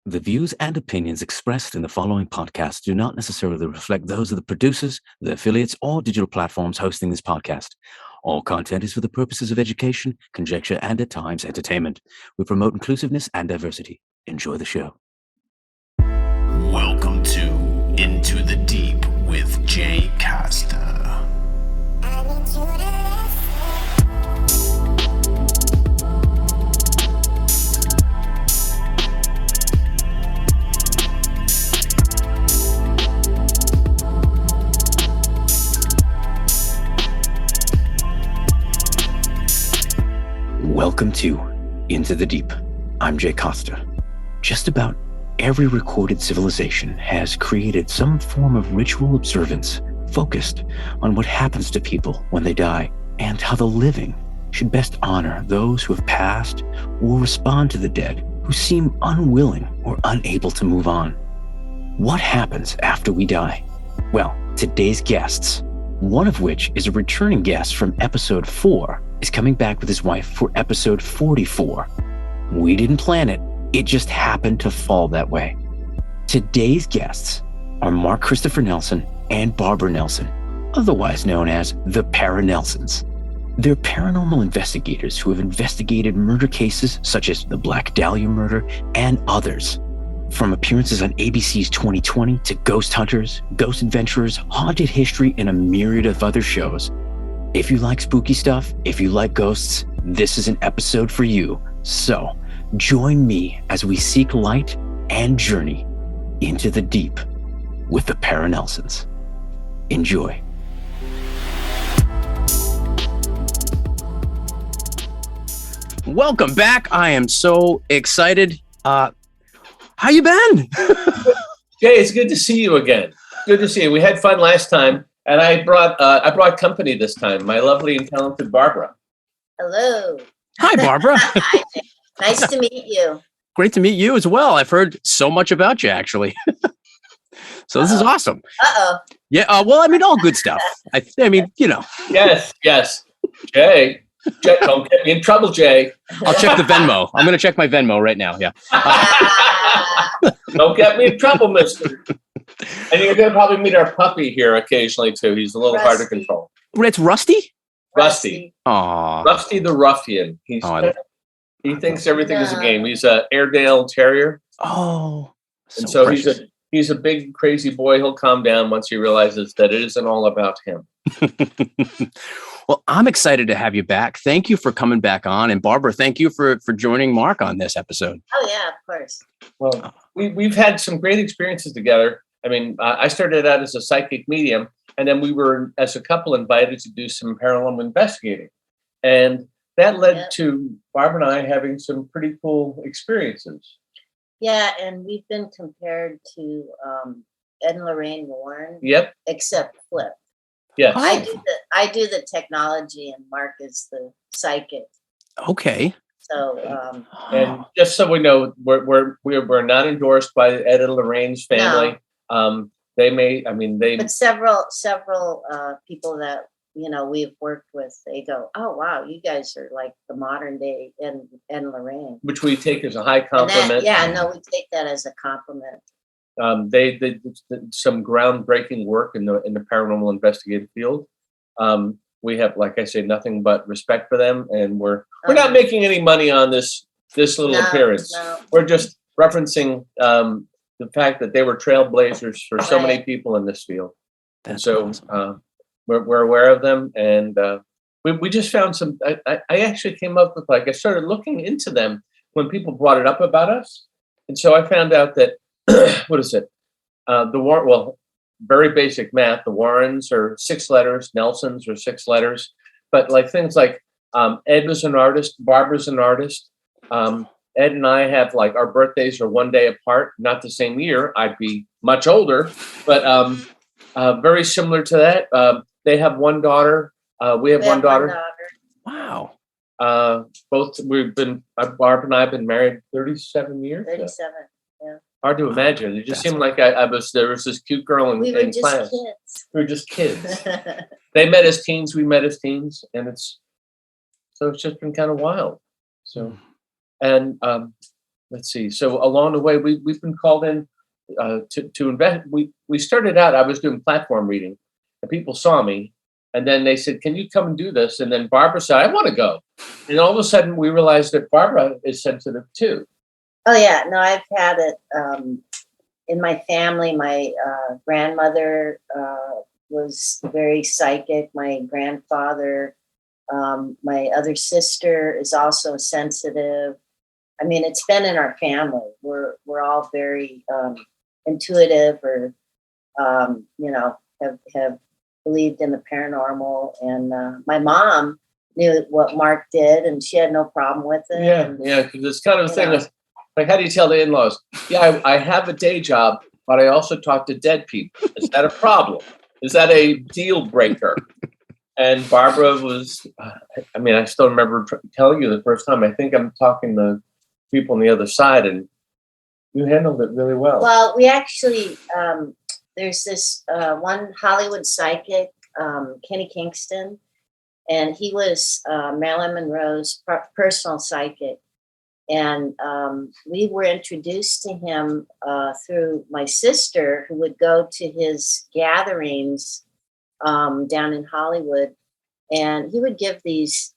The views and opinions expressed in the following podcast do not necessarily reflect those of the producers, the affiliates, or digital platforms hosting this podcast. All content is for the purposes of education, conjecture, and at times entertainment. We promote inclusiveness and diversity. Enjoy the show. Welcome to Into the Deep with Jay Costa. Welcome to Into the Deep. I'm Jay Costa. Just about every recorded civilization has created some form of ritual observance focused on what happens to people when they die and how the living should best honor those who have passed or respond to the dead who seem unwilling or unable to move on. What happens after we die? Well, today's guests, one of which is a returning guest from episode 4, is coming back with his wife for episode 44. We didn't plan it. It just happened to fall that way. Today's guests are Mark Christopher Nelson and Barbara Nelson, otherwise known as the ParaNelsons. They're paranormal investigators who have investigated murder cases such as the Black Dahlia murder and others. From appearances on ABC's 2020 to Ghost Hunters, Ghost Adventurers, Haunted History, and a myriad of other shows. If you like spooky stuff, if you like ghosts, this is an episode for you. So, join me as we seek light and journey into the deep with the ParaNelsons. Enjoy. Welcome back. I am so excited. How you been? Jay, it's good to see you again. Good to see you. We had fun last time, and I brought company this time. My lovely and talented Barbara. Hello. Hi, Barbara. Hi. Nice to meet you. Great to meet you as well. I've heard so much about you, actually. So this is awesome. Uh-oh. Yeah. Well, I mean, all good stuff. I mean, you know. Yes. Jay, don't get me in trouble, Jay. I'll check the Venmo. I'm going to check my Venmo right now. Yeah. Don't get me in trouble, mister. And you're going to probably meet our puppy here occasionally, too. He's a little hard to control. It's Rusty? Rusty. Aw. Rusty the Ruffian. He thinks everything is a game. He's an Airedale Terrier. Oh. And so precious. he's a big, crazy boy. He'll calm down once he realizes that it isn't all about him. Well, I'm excited to have you back. Thank you for coming back on. And Barbara, thank you for joining Mark on this episode. Oh, yeah, of course. Well, we've had some great experiences together. I mean, I started out as a psychic medium, and then we were, as a couple, invited to do some paranormal investigating. And that led to Barbara and I having some pretty cool experiences. Yeah, and we've been compared to Ed and Lorraine Warren. Yep. Except flip. Yes. I do the technology, and Mark is the psychic. Okay. So. And just so we know, we're not endorsed by Ed and Lorraine's family. No. But several people that we've worked with, they go, "Oh wow, you guys are like the modern day Ed and Lorraine," which we take as a high compliment. We take that as a compliment. They did some groundbreaking work in the paranormal investigative field. We have, like I say, nothing but respect for them, and we're not making any money on this little appearance. No. We're just referencing the fact that they were trailblazers for so many people in this field. That's and so awesome. We're aware of them, and we just found some. I actually came up with, I started looking into them when people brought it up about us, and so I found out that what is it? Very basic math. The Warrens are 6 letters, Nelsons are 6 letters, but like things like Ed was an artist, Barbara's an artist. Ed and I have our birthdays are one day apart, not the same year. I'd be much older, but very similar to that. They have one daughter. We have one daughter. Wow. Barb and I have been married 37 years. 37. Yeah. Hard to imagine. It just seemed like there was this cute girl in class. Kids. We were just kids. They met as teens, we met as teens, and it's just been kind of wild. So, and let's see. So along the way, we've been called in to invest. We started out. I was doing platform reading, and people saw me, and then they said, "Can you come and do this?" And then Barbara said, "I want to go." And all of a sudden, we realized that Barbara is sensitive too. Oh yeah, no, I've had it in my family. My grandmother was very psychic. My grandfather, my other sister is also sensitive. I mean, it's been in our family. We're all very intuitive, or have believed in the paranormal. And my mom knew what Mark did, and she had no problem with it. Yeah, because it's kind of a thing. Like, how do you tell the in-laws? Yeah, I have a day job, but I also talk to dead people. Is that a problem? Is that a deal breaker? And Barbara was, I still remember telling you the first time. I think I'm talking to people on the other side, and you handled it really well. Well, we actually, there's this one Hollywood psychic, Kenny Kingston, and he was Marilyn Monroe's personal psychic. And we were introduced to him through my sister, who would go to his gatherings down in Hollywood. And he would give these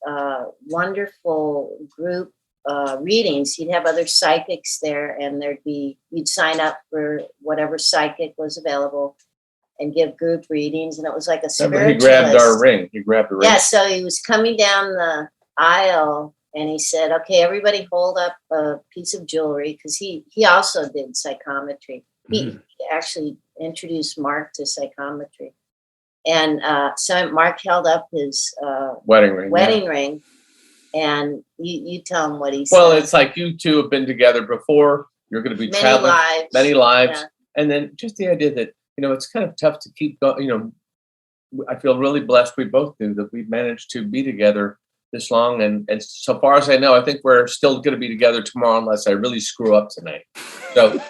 wonderful group readings. He'd have other psychics there, and you'd sign up for whatever psychic was available and give group readings. And it was like a spiritualist. He grabbed our ring. He grabbed the ring. Yeah, so he was coming down the aisle, and he said, "Okay, everybody hold up a piece of jewelry," because he also did psychometry. He actually introduced Mark to psychometry. And so Mark held up his wedding ring, and you tell him what he said. Well, it's like you two have been together before. You're going to be traveling many lives. Yeah. And then just the idea that, it's kind of tough to keep going. I feel really blessed. We both do that. We've managed to be together this long. And so far as I know, I think we're still going to be together tomorrow unless I really screw up tonight. So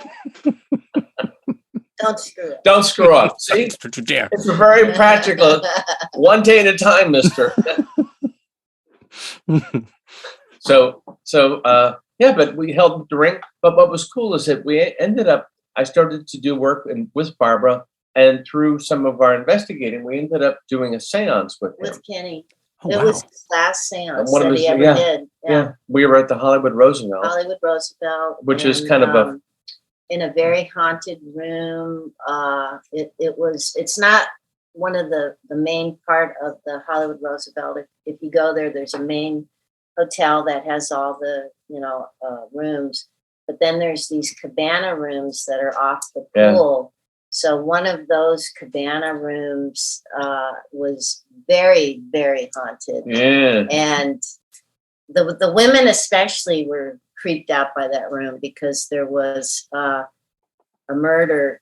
don't screw up. Don't screw up. See? It's a very practical, one day at a time, mister. But we held the ring. But what was cool is that we ended up, I started to do work with Barbara, and through some of our investigating, we ended up doing a seance with Kenny. It was his last seance that he ever did. Yeah. We were at the Hollywood Roosevelt. Which is kind of in a very haunted room. It's not one of the main part of the Hollywood Roosevelt. If you go there, there's a main hotel that has all the, rooms, but then there's these cabana rooms that are off the pool. So one of those cabana rooms was very, very haunted. Yeah. And the women especially were creeped out by that room, because there was a murder,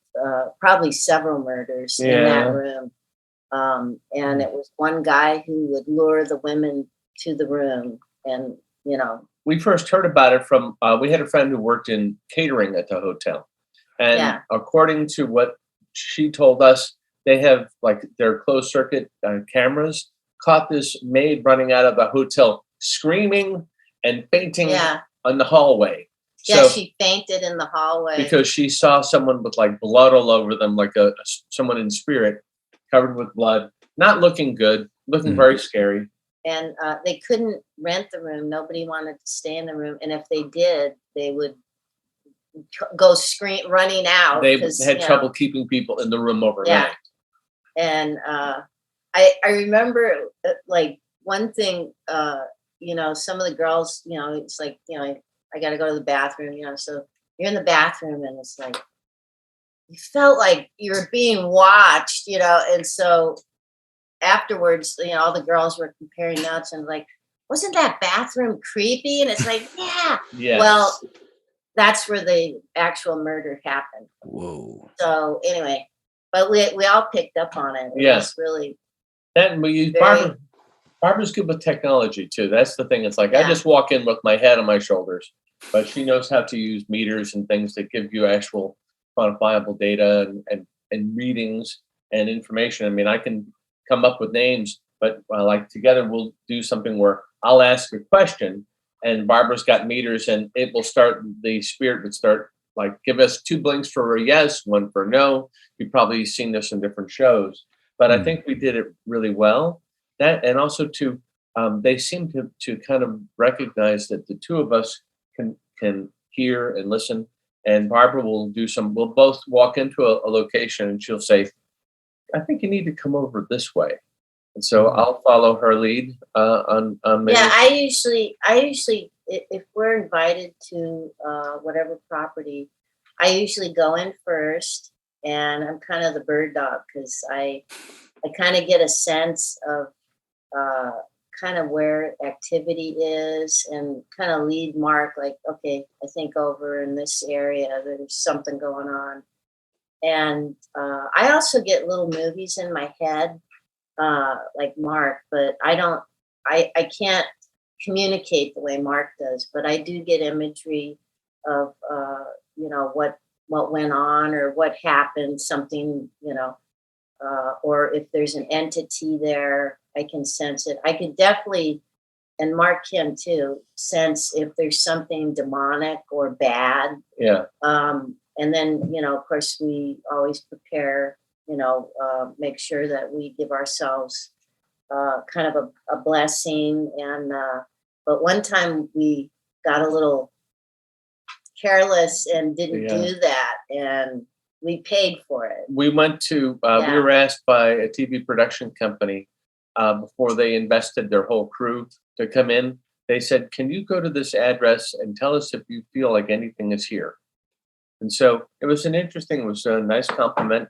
probably several murders in that room. And it was one guy who would lure the women to the room. And, we first heard about it from, we had a friend who worked in catering at the hotel. And according to what she told us, they have like their closed circuit cameras caught this maid running out of the hotel screaming and fainting in the hallway. Yeah, so, she fainted in the hallway because she saw someone with like blood all over them, like someone in spirit covered with blood, not looking good, looking very scary. And they couldn't rent the room. Nobody wanted to stay in the room. And if they did, they would go running out. They had trouble keeping people in the room overnight. Yeah. And I remember like one thing, some of the girls, it's like, I got to go to the bathroom, so you're in the bathroom and it's like, you felt like you were being watched, and so afterwards, all the girls were comparing notes and like, wasn't that bathroom creepy? And it's like, yeah. Well, that's where the actual murder happened. Whoa. So anyway, but we all picked up on it. It was really. And we use Barbara's good with technology too. That's the thing. It's like I just walk in with my head on my shoulders, but she knows how to use meters and things that give you actual quantifiable data and readings and information. I mean, I can come up with names, but like together we'll do something where I'll ask a question and Barbara's got meters, and it will start. The spirit would start like give us 2 blinks for a yes, 1 for no. You've probably seen this in different shows, but I think we did it really well. That and also to they seem to kind of recognize that the two of us can hear and listen. And Barbara will do some. We'll both walk into a location, and she'll say, "I think you need to come over this way." And so I'll follow her lead on maybe. Yeah, I usually, if we're invited to whatever property, I usually go in first, and I'm kind of the bird dog because I kind of get a sense of kind of where activity is and kind of lead Mark like, okay, I think over in this area there's something going on. And I also get little movies in my head like Mark, but I can't communicate the way Mark does, but I do get imagery of what went on or what happened, something, or if there's an entity there, I can sense it. I could definitely, and Mark can too, sense if there's something demonic or bad. Yeah. And then, of course, we always prepare, make sure that we give ourselves kind of a blessing. And but one time we got a little careless and didn't do that, and we paid for it. We went to, we were asked by a TV production company before they invested their whole crew to come in. They said, "Can you go to this address and tell us if you feel like anything is here?" And so it was a nice compliment.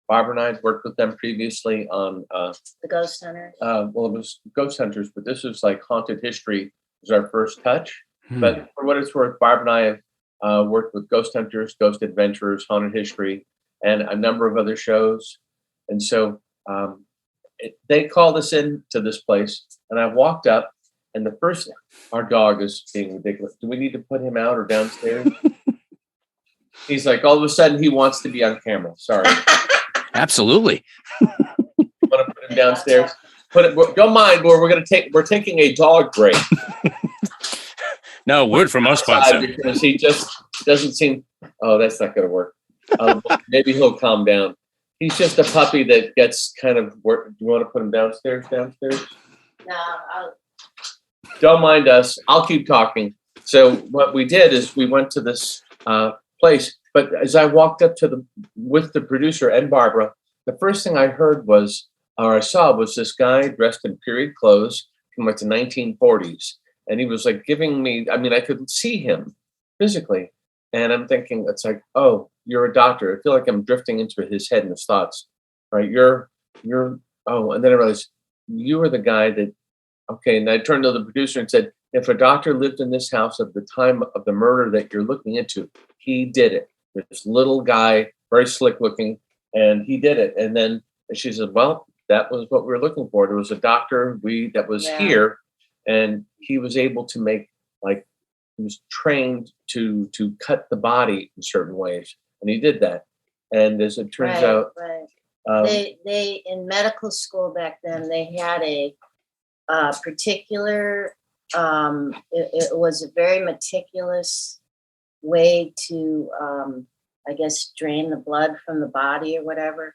Barbara and I had worked with them previously on the Ghost Hunters. Well, it was Ghost Hunters, but this was like Haunted History was our first touch. But for what it's worth, Barbara and I have worked with Ghost Hunters, Ghost Adventurers, Haunted History, and a number of other shows. And so they called us in to this place, and I walked up, and our dog is being ridiculous. Do we need to put him out or downstairs? He's like, all of a sudden, he wants to be on camera. Sorry. Absolutely. Want to put him downstairs? Don't mind, boy. We're taking a dog break. No word from us, because he just doesn't seem. Oh, that's not going to work. Maybe he'll calm down. He's just a puppy that gets kind of. Do you want to put him downstairs? No, Don't mind us. I'll keep talking. So what we did is we went to this place. But as I walked up with the producer and Barbara, the first thing I saw was this guy dressed in period clothes from like the 1940s. And he was like giving me, I could see him physically. And I'm thinking, it's like, oh, you're a doctor. I feel like I'm drifting into his head and his thoughts, right? And then I realized you were the guy that, okay. And I turned to the producer and said, if a doctor lived in this house at the time of the murder that you're looking into, he did it. This little guy, very slick looking, and he did it. And then she said, well, that was what we were looking for. There was a doctor that was here, and he was able to make, he was trained to cut the body in certain ways. And he did that. And as it turns out, they in medical school back then, they had a particular, it was a very meticulous way to, I guess, drain the blood from the body or whatever.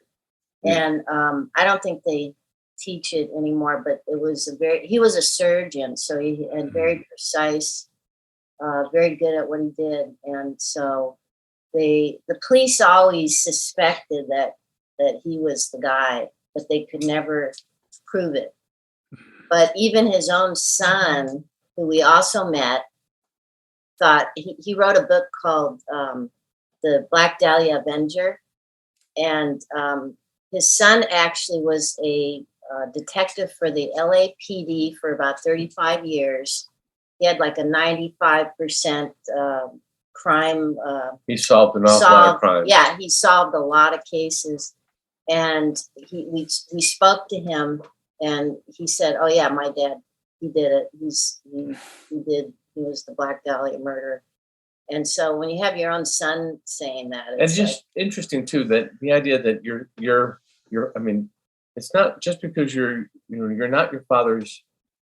And I don't think they teach it anymore, but he was a surgeon. So he had very precise, very good at what he did. And so the police always suspected that he was the guy, but they could never prove it. But even his own son, who we also met, thought he wrote a book called The Black Dahlia Avenger. And his son actually was a detective for the LAPD for about 35 years. He had like a 95% crime. He solved an awful lot of crimes. Yeah, he solved a lot of cases. And we spoke to him, and he said, "Oh yeah, my dad, he did it. He was the Black Dahlia murderer." And so when you have your own son saying that, it's just interesting too, that the idea that you're it's not just because you're not your father's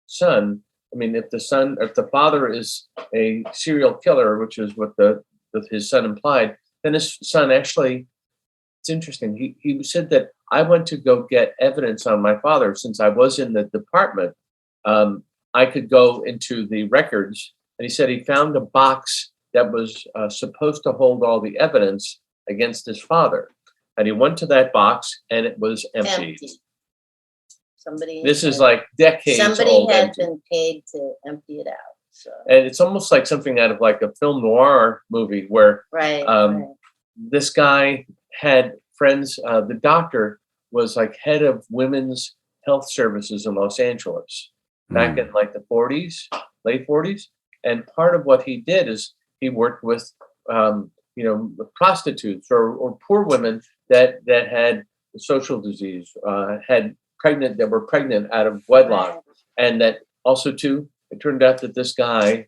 son, I mean, if the father is a serial killer, which is what his son implied, then his son actually, it's interesting. He said that I went to go get evidence on my father since I was in the department. I could go into the records, and he said he found a box that was supposed to hold all the evidence against his father, and he went to that box, and it was empty. This is like decades old. Somebody had been paid to empty it out. So. And it's almost like something out of like a film noir movie where this guy had friends. The doctor was like head of women's health services in Los Angeles back in like the 40s, late 40s. And part of what he did is he worked with, prostitutes or poor women that had social disease, that were pregnant out of wedlock. And that also too, it turned out that this guy,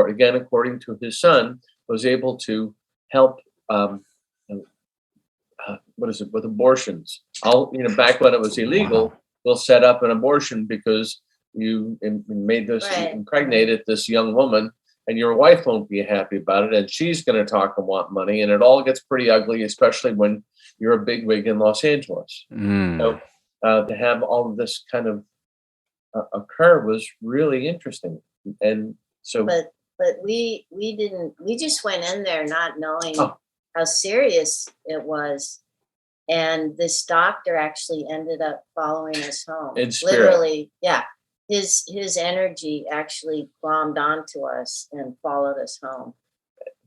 again, according to his son, was able to help, with abortions. Back when it was illegal, we'll set up an abortion because you impregnated this young woman, and your wife won't be happy about it, and she's going to talk and want money, and it all gets pretty ugly, especially when you're a bigwig in Los Angeles. So to have all of this kind of occur was really interesting, and so. But we just went in there not knowing how serious it was, and this doctor actually ended up following us home. In spirit. Literally, yeah. His energy actually bombed onto us and followed us home.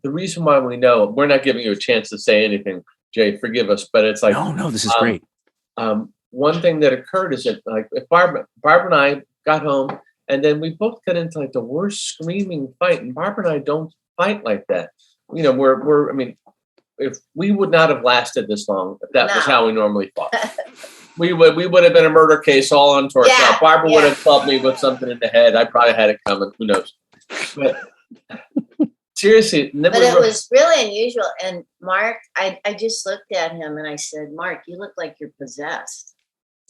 The reason why we know, we're not giving you a chance to say anything, Jay, forgive us, but it's like no, this is great. One thing that occurred is that like if Barbara and I got home, and then we both got into like the worst screaming fight, and Barbara and I don't fight like that. If we would not have lasted this long if that was how we normally fought. We would have been a murder case all unto ourselves. Barbara would have clubbed me with something in the head. I probably had it coming. Who knows? But seriously, but it was really unusual. And Mark, I just looked at him and I said, "Mark, you look like you're possessed."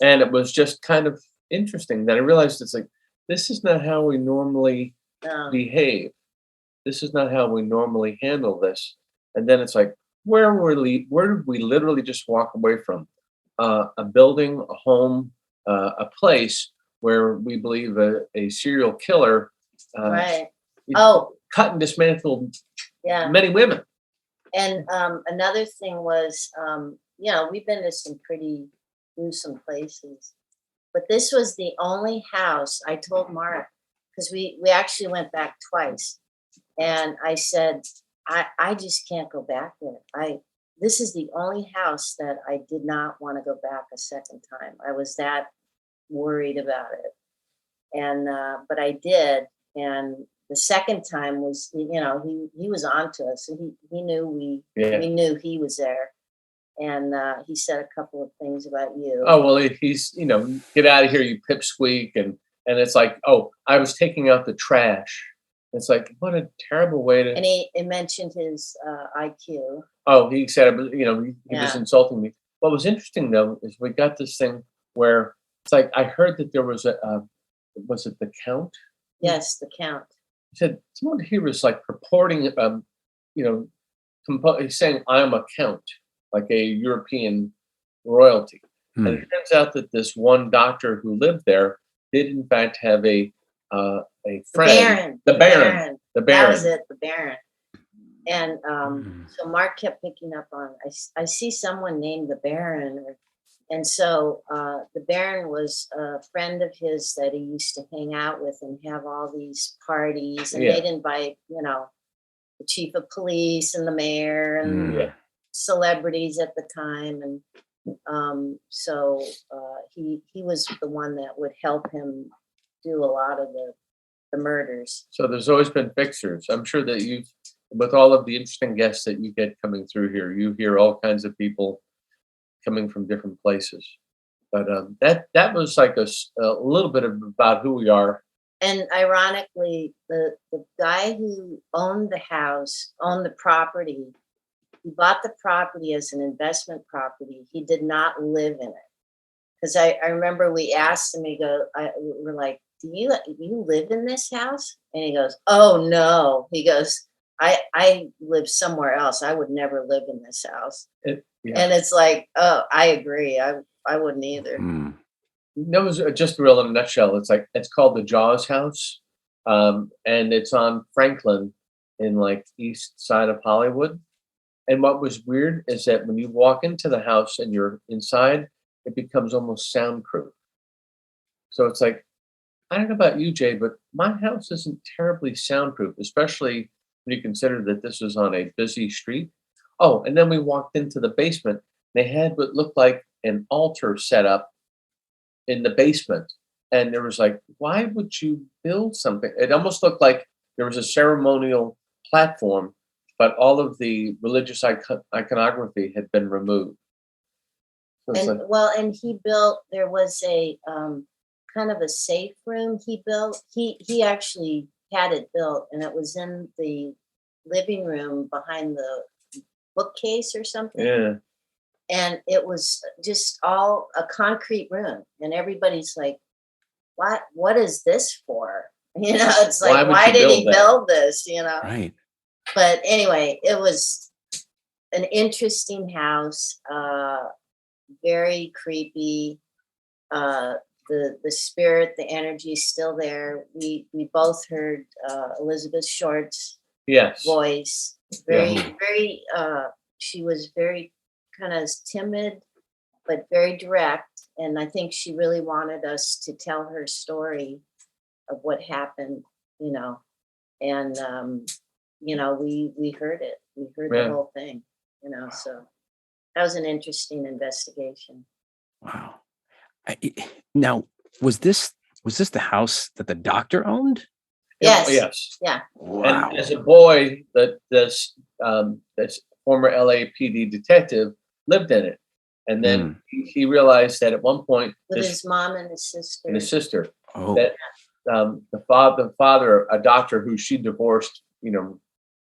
And it was just kind of interesting that I realized it's like this is not how we normally behave. This is not how we normally handle this. And then it's like, where did we literally just walk away from? A building, a home, a place where we believe a serial killer cut and dismantled many women. And another thing was, we've been to some pretty gruesome places, but this was the only house. I told Mark, because we actually went back twice, and I said, I just can't go back there. This is the only house that I did not want to go back a second time. I was that worried about it. And, but I did. And the second time was, he was on to us. And he knew we knew he was there. And he said a couple of things about you. Oh, well, he's, get out of here, you pipsqueak. And it's like, I was taking out the trash. It's like, what a terrible way to. And he mentioned his IQ. Oh, he said, he was insulting me. What was interesting, though, is we got this thing where it's like, I heard that there was was it the Count? Yes, the Count. He said, someone here was like purporting, he's saying, I'm a Count, like a European royalty. And it turns out that this one doctor who lived there did, in fact, have a friend. The Baron. That was it, the Baron. And so Mark kept picking up on, I see someone named the Baron. And so the Baron was a friend of his that he used to hang out with and have all these parties. And they'd invite, the chief of police and the mayor and celebrities at the time. And so he was the one that would help him do a lot of the murders. So there's always been fixers. I'm sure that with all of the interesting guests that you get coming through here, you hear all kinds of people coming from different places. But that was like a little bit about who we are. And ironically, the guy who owned the house, owned the property, he bought the property as an investment property. He did not live in it. Because I remember we asked him, we're like, you live in this house? And he goes, oh no. He goes, I live somewhere else. I would never live in this house. Yeah. And it's like, oh, I agree. I wouldn't either. That was just real in a nutshell. It's called the Jaws House, and it's on Franklin in like east side of Hollywood. And what was weird is that when you walk into the house and you're inside, it becomes almost soundproof. So it's like, I don't know about you, Jay, but my house isn't terribly soundproof, especially when you consider that this was on a busy street. Oh, and then we walked into the basement. They had what looked like an altar set up in the basement. And there was like, why would you build something? It almost looked like there was a ceremonial platform, but all of the religious iconography had been removed. So And he built, there was a kind of a safe room he built. He actually had it built, and it was in the living room behind the bookcase or something. Yeah. And it was just all a concrete room, and everybody's like, what is this for? You know, it's like, why did he build this? You know? Right. But anyway, it was an interesting house, very creepy. The spirit, the energy is still there. We both heard Elizabeth Short's voice. Very, she was very kind of timid, but very direct. And I think she really wanted us to tell her story of what happened, you know. And, you know, we heard it. We heard the whole thing, you know. So that was an interesting investigation. Wow. Now, was this the house that the doctor owned? Yes. Yes. Yeah. Wow. And as a boy, this former LAPD detective lived in it, and then he realized that at one point with his mom and his sister. That the father, a doctor who she divorced, you know,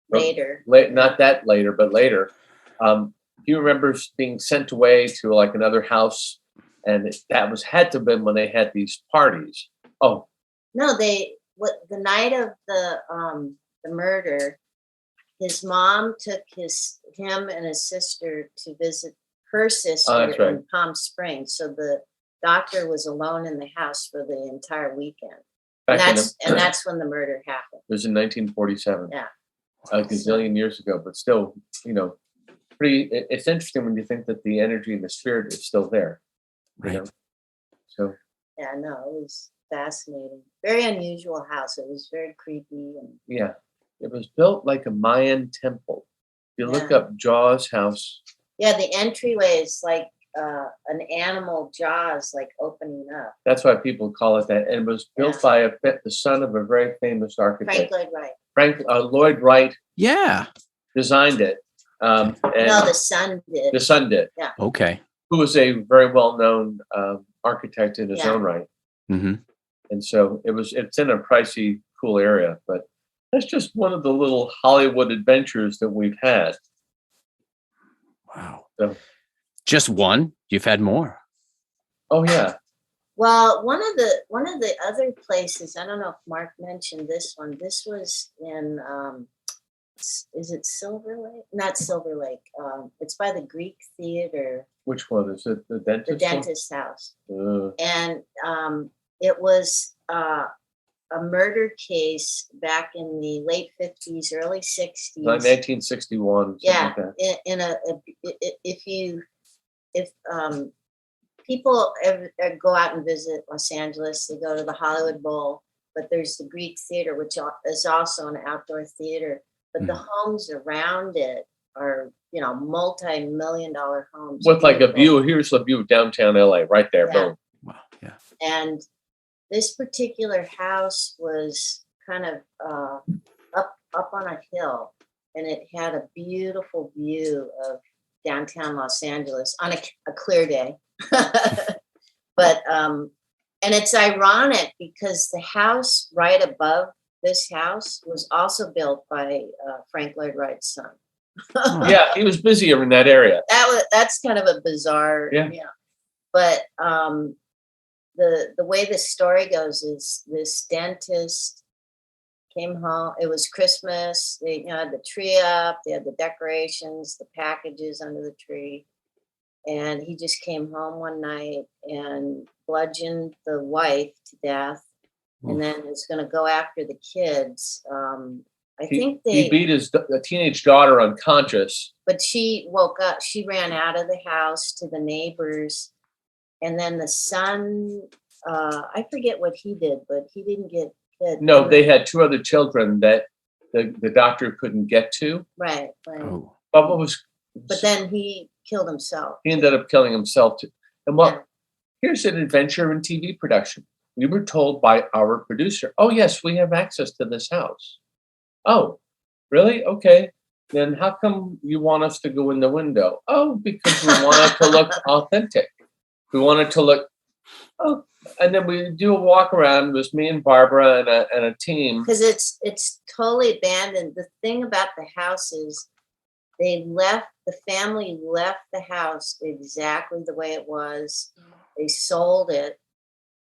later, not that later, but later, he remembers being sent away to like another house. And that had to have been when they had these parties. Oh, no, the night of the murder, his mom took him and his sister to visit her sister in Palm Springs. So the doctor was alone in the house for the entire weekend. And that's when the murder happened. It was in 1947. Yeah. A gazillion years ago, but still, you know, it's interesting when you think that the energy and the spirit is still there. Right. You know? So. Yeah, no, it was fascinating. Very unusual house. It was very creepy. Yeah. It was built like a Mayan temple. If you look up Jaws house. Yeah, the entryway is like an animal jaws like opening up. That's why people call it that. And it was built by the son of a very famous architect. Frank Lloyd Wright. Yeah. Designed it. And no, the son did. The son did. Yeah. Okay. Who was a very well-known architect in his own right. Mm-hmm. And so it's in a pricey, cool area, but that's just one of the little Hollywood adventures that we've had. Wow. So, just one? You've had more. Oh yeah. Well, one of the other places, I don't know if Mark mentioned this one. This was in is it Silver Lake? Not Silver Lake. It's by the Greek Theater. Which one is it? The dentist? The dentist house. And it was a murder case back in the late 50s, early 60s. Like 1961. Yeah. Like if people ever go out and visit Los Angeles, they go to the Hollywood Bowl, but there's the Greek Theater, which is also an outdoor theater. But the homes around it are, you know, multi-million-dollar homes. With like a view, here's the view of downtown LA, right there. Yeah. Boom. Wow. Yeah. And this particular house was kind of up on a hill, and it had a beautiful view of downtown Los Angeles on a clear day. But and it's ironic because the house right above this house was also built by Frank Lloyd Wright's son. Yeah, he was busy in that area. That's kind of a bizarre, But the way the story goes is this dentist came home. It was Christmas. They had the tree up. They had the decorations, the packages under the tree. And he just came home one night and bludgeoned the wife to death. And then was going to go after the kids. He beat his teenage daughter unconscious. But she woke up. She ran out of the house to the neighbors. And then the son, I forget what he did, but he didn't get hit. No, they had 2 other children that the doctor couldn't get to. Right. Oh. But then he killed himself. He ended up killing himself too. And here's an adventure in TV production. We were told by our producer, oh, yes, we have access to this house. Oh, really? Okay. Then how come you want us to go in the window? Oh, because we want it to look authentic. We want it to look, and then we do a walk around. It was me and Barbara and a team. Because it's totally abandoned. The thing about the house is the family left the house exactly the way it was. They sold it.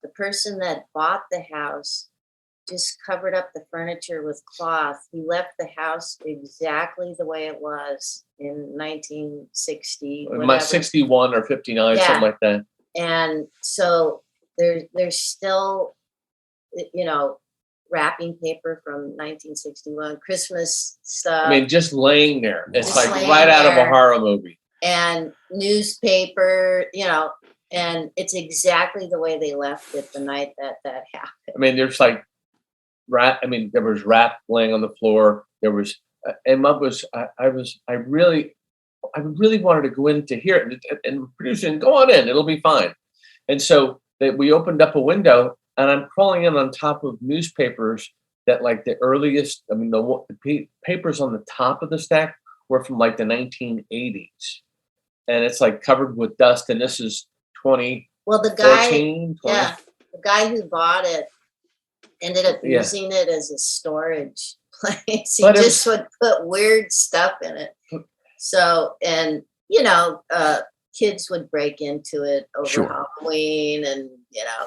The person that bought the house just covered up the furniture with cloth. He left the house exactly the way it was in 1960. 61 or 59, something like that. And so there's still, wrapping paper from 1961, Christmas stuff. I mean, just laying there. It's just like right out of a horror movie. And newspaper, and it's exactly the way they left it the night that happened. I mean, there's like there was rat laying on the floor. There was, and Mom was, I really wanted to go in to hear it, and producing, go on in, it'll be fine. And so we opened up a window, and I'm crawling in on top of newspapers that like the earliest, the papers on the top of the stack were from like the 1980s. And it's like covered with dust, and this is 2014. Well, the guy who bought it ended up using it as a storage place. He just would put weird stuff in it. So, and kids would break into it over Halloween and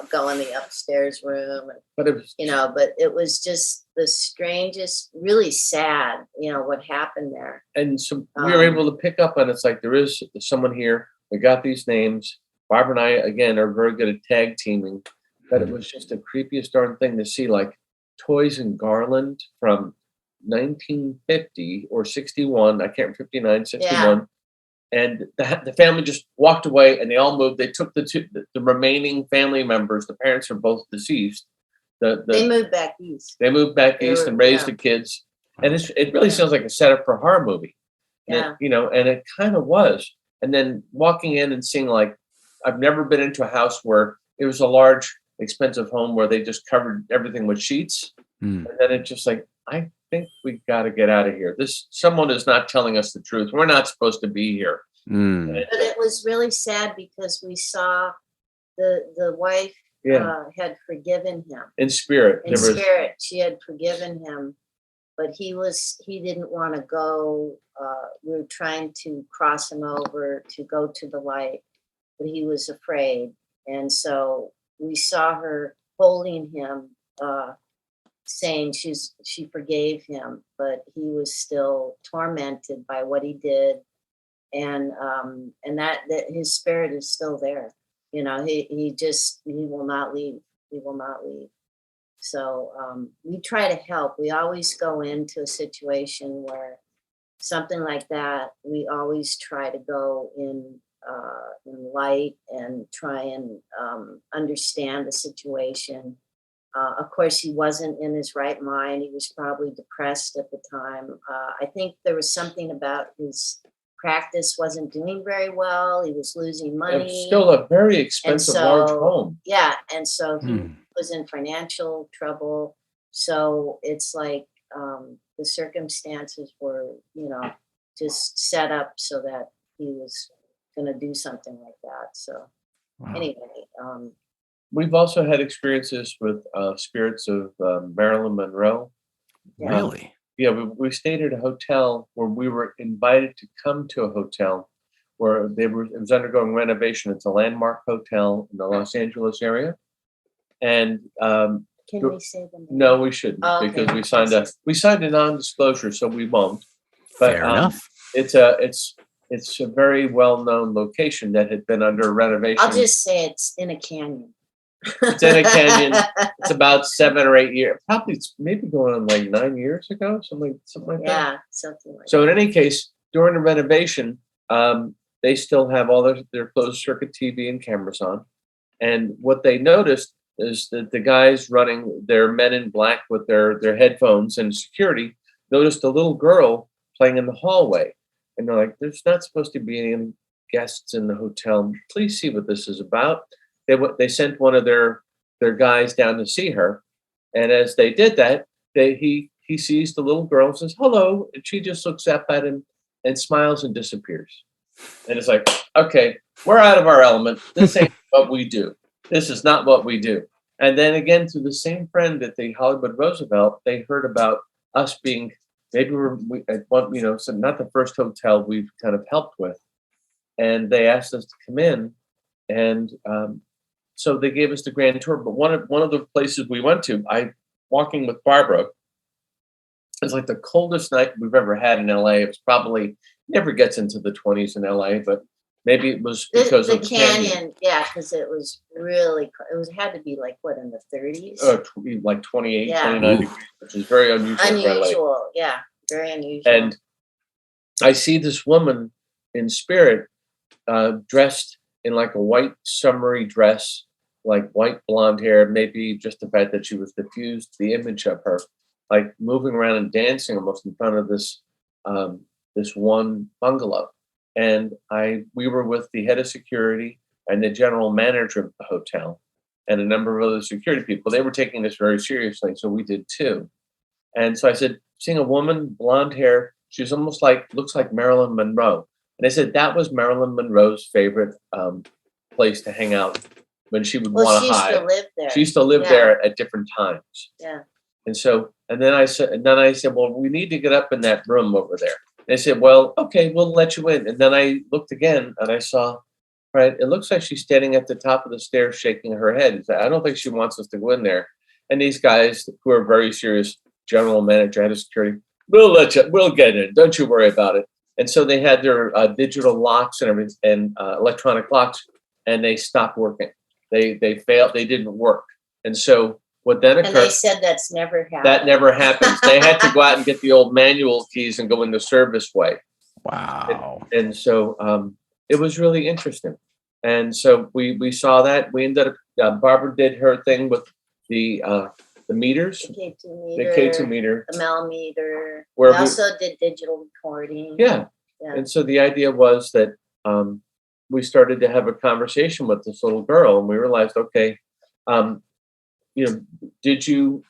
go in the upstairs room. But it was just the strangest, really sad, what happened there. And so we were able to pick up on it's like there is someone here. We got these names. Barbara and I again are very good at tag teaming. But it was just the creepiest darn thing to see, like Toys and Garland from 1950 or 61. I can't remember, 59, 61. Yeah. And the family just walked away, and they all moved. They took the remaining family members. The parents are both deceased. They moved back east. They moved back east and raised the kids. And it really sounds like a setup for a horror movie. Yeah. And it kind of was. And then walking in and seeing, like, I've never been into a house where it was a large, expensive home where they just covered everything with sheets. And then it's just like, I think we got to get out of here. Someone is not telling us the truth. We're not supposed to be here. But it was really sad because we saw the wife had forgiven him. In spirit. She had forgiven him, but he didn't want to go. We were trying to cross him over to go to the light, but he was afraid. And so we saw her holding him, saying she forgave him, but he was still tormented by what he did, and that his spirit is still there. He will not leave. He will not leave. So we try to help. We always go into a situation where something like that. We always try to go in light and try and understand the situation. Of course, he wasn't in his right mind. He was probably depressed at the time. I think there was something about his practice wasn't doing very well. He was losing money. It's still a very expensive, large home. Yeah, and so he was in financial trouble. So it's like the circumstances were, just set up so that he was going to do something like that. So anyway. We've also had experiences with spirits of Marilyn Monroe. Really? We stayed at a hotel where we were invited to come to a hotel where it was undergoing renovation. It's a landmark hotel in the Los Angeles area. And Can we say the name? no, we shouldn't Oh, okay. because we signed a non-disclosure, so we won't. But Fair enough. it's a very well-known location that had been under renovation. I'll just say it's in a canyon. It's in a canyon. It's about 7 or 8 years. Probably it's maybe going on like 9 years ago, something like that. Yeah, something like So that. in any case, during the renovation, they still have all their closed circuit TV and cameras on. And what they noticed is that the guys running their men in black with their headphones and security noticed a little girl playing in the hallway. And they're like, there's not supposed to be any guests in the hotel. Please see what this is about. They sent one of their guys down to see her. And as they did that, he sees the little girl and says, hello. And she just looks up at him and smiles and disappears. And it's like, okay, we're out of our element. This ain't what we do. This is not what we do. And then again, through the same friend at the Hollywood Roosevelt, they heard about us being, maybe we at one, so not the first hotel we've kind of helped with. And they asked us to come in. And so they gave us the grand tour. But one of the places we went to, walking with Barbara, it's like the coldest night we've ever had in LA. It was probably, never gets into the 20s in LA, but maybe it was because the of the canyon. Yeah, because it was really, had to be like, what, in the 30s? Like 28, Yeah. 29 degrees, which is very unusual for LA. Unusual, yeah, very unusual. And I see this woman in spirit dressed in like a white summery dress, like white blonde hair, maybe just the fact that she was diffused, the image of her, like moving around and dancing almost in front of this one bungalow. And we were with the head of security and the general manager of the hotel and a number of other security people. They were taking this very seriously, so we did too. And so I said, seeing a woman, blonde hair, she's almost looks like Marilyn Monroe. And I said that was Marilyn Monroe's favorite place to hang out when she would want to hide. She used to live there. She used to live there at different times. Yeah. And then I said, well, we need to get up in that room over there. They said, well, okay, we'll let you in. And then I looked again and I saw, right, it looks like she's standing at the top of the stairs shaking her head. I don't think she wants us to go in there. And these guys who are very serious, general manager, head of security, we'll get in. Don't you worry about it. And so they had their digital locks and everything and electronic locks, and they stopped working. They failed. They didn't work. And so what then occurred? And they said that's never happened. That never happens. They had to go out and get the old manual keys and go in the service way. Wow. And so it was really interesting. And so we saw that. We ended up, Barbara did her thing with the meters. The K2 meter. The millimeter. We also did digital recording. Yeah. And so the idea was that we started to have a conversation with this little girl, and we realized, okay, did you,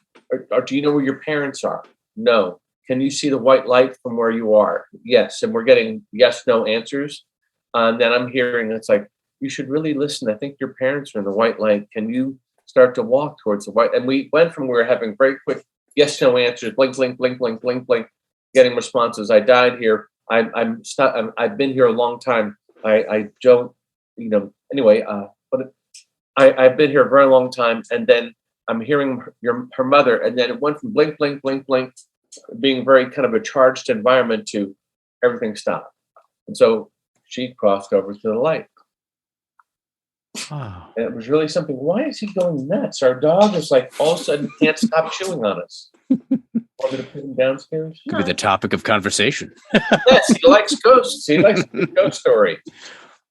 or do you know where your parents are? No. Can you see the white light from where you are? Yes. And we're getting yes, no answers. And then I'm hearing, it's like, you should really listen. I think your parents are in the white light. Can you start to walk towards the white? And we went from, we were having very quick yes, no answers, blink, blink, blink, blink, blink, blink, getting responses. I died here. I'm stuck. I've been here a long time. I don't, anyway, but I've been here a very long time. And then I'm hearing her mother, and then it went from blink, blink, blink, blink, being very kind of a charged environment to everything stopped. And so she crossed over to the light. Wow. And it was really something. Why is he going nuts? Our dog is like all of a sudden can't stop chewing on us. Want me to put him downstairs? Could be the topic of conversation. Yes, he likes ghosts. He likes the ghost story.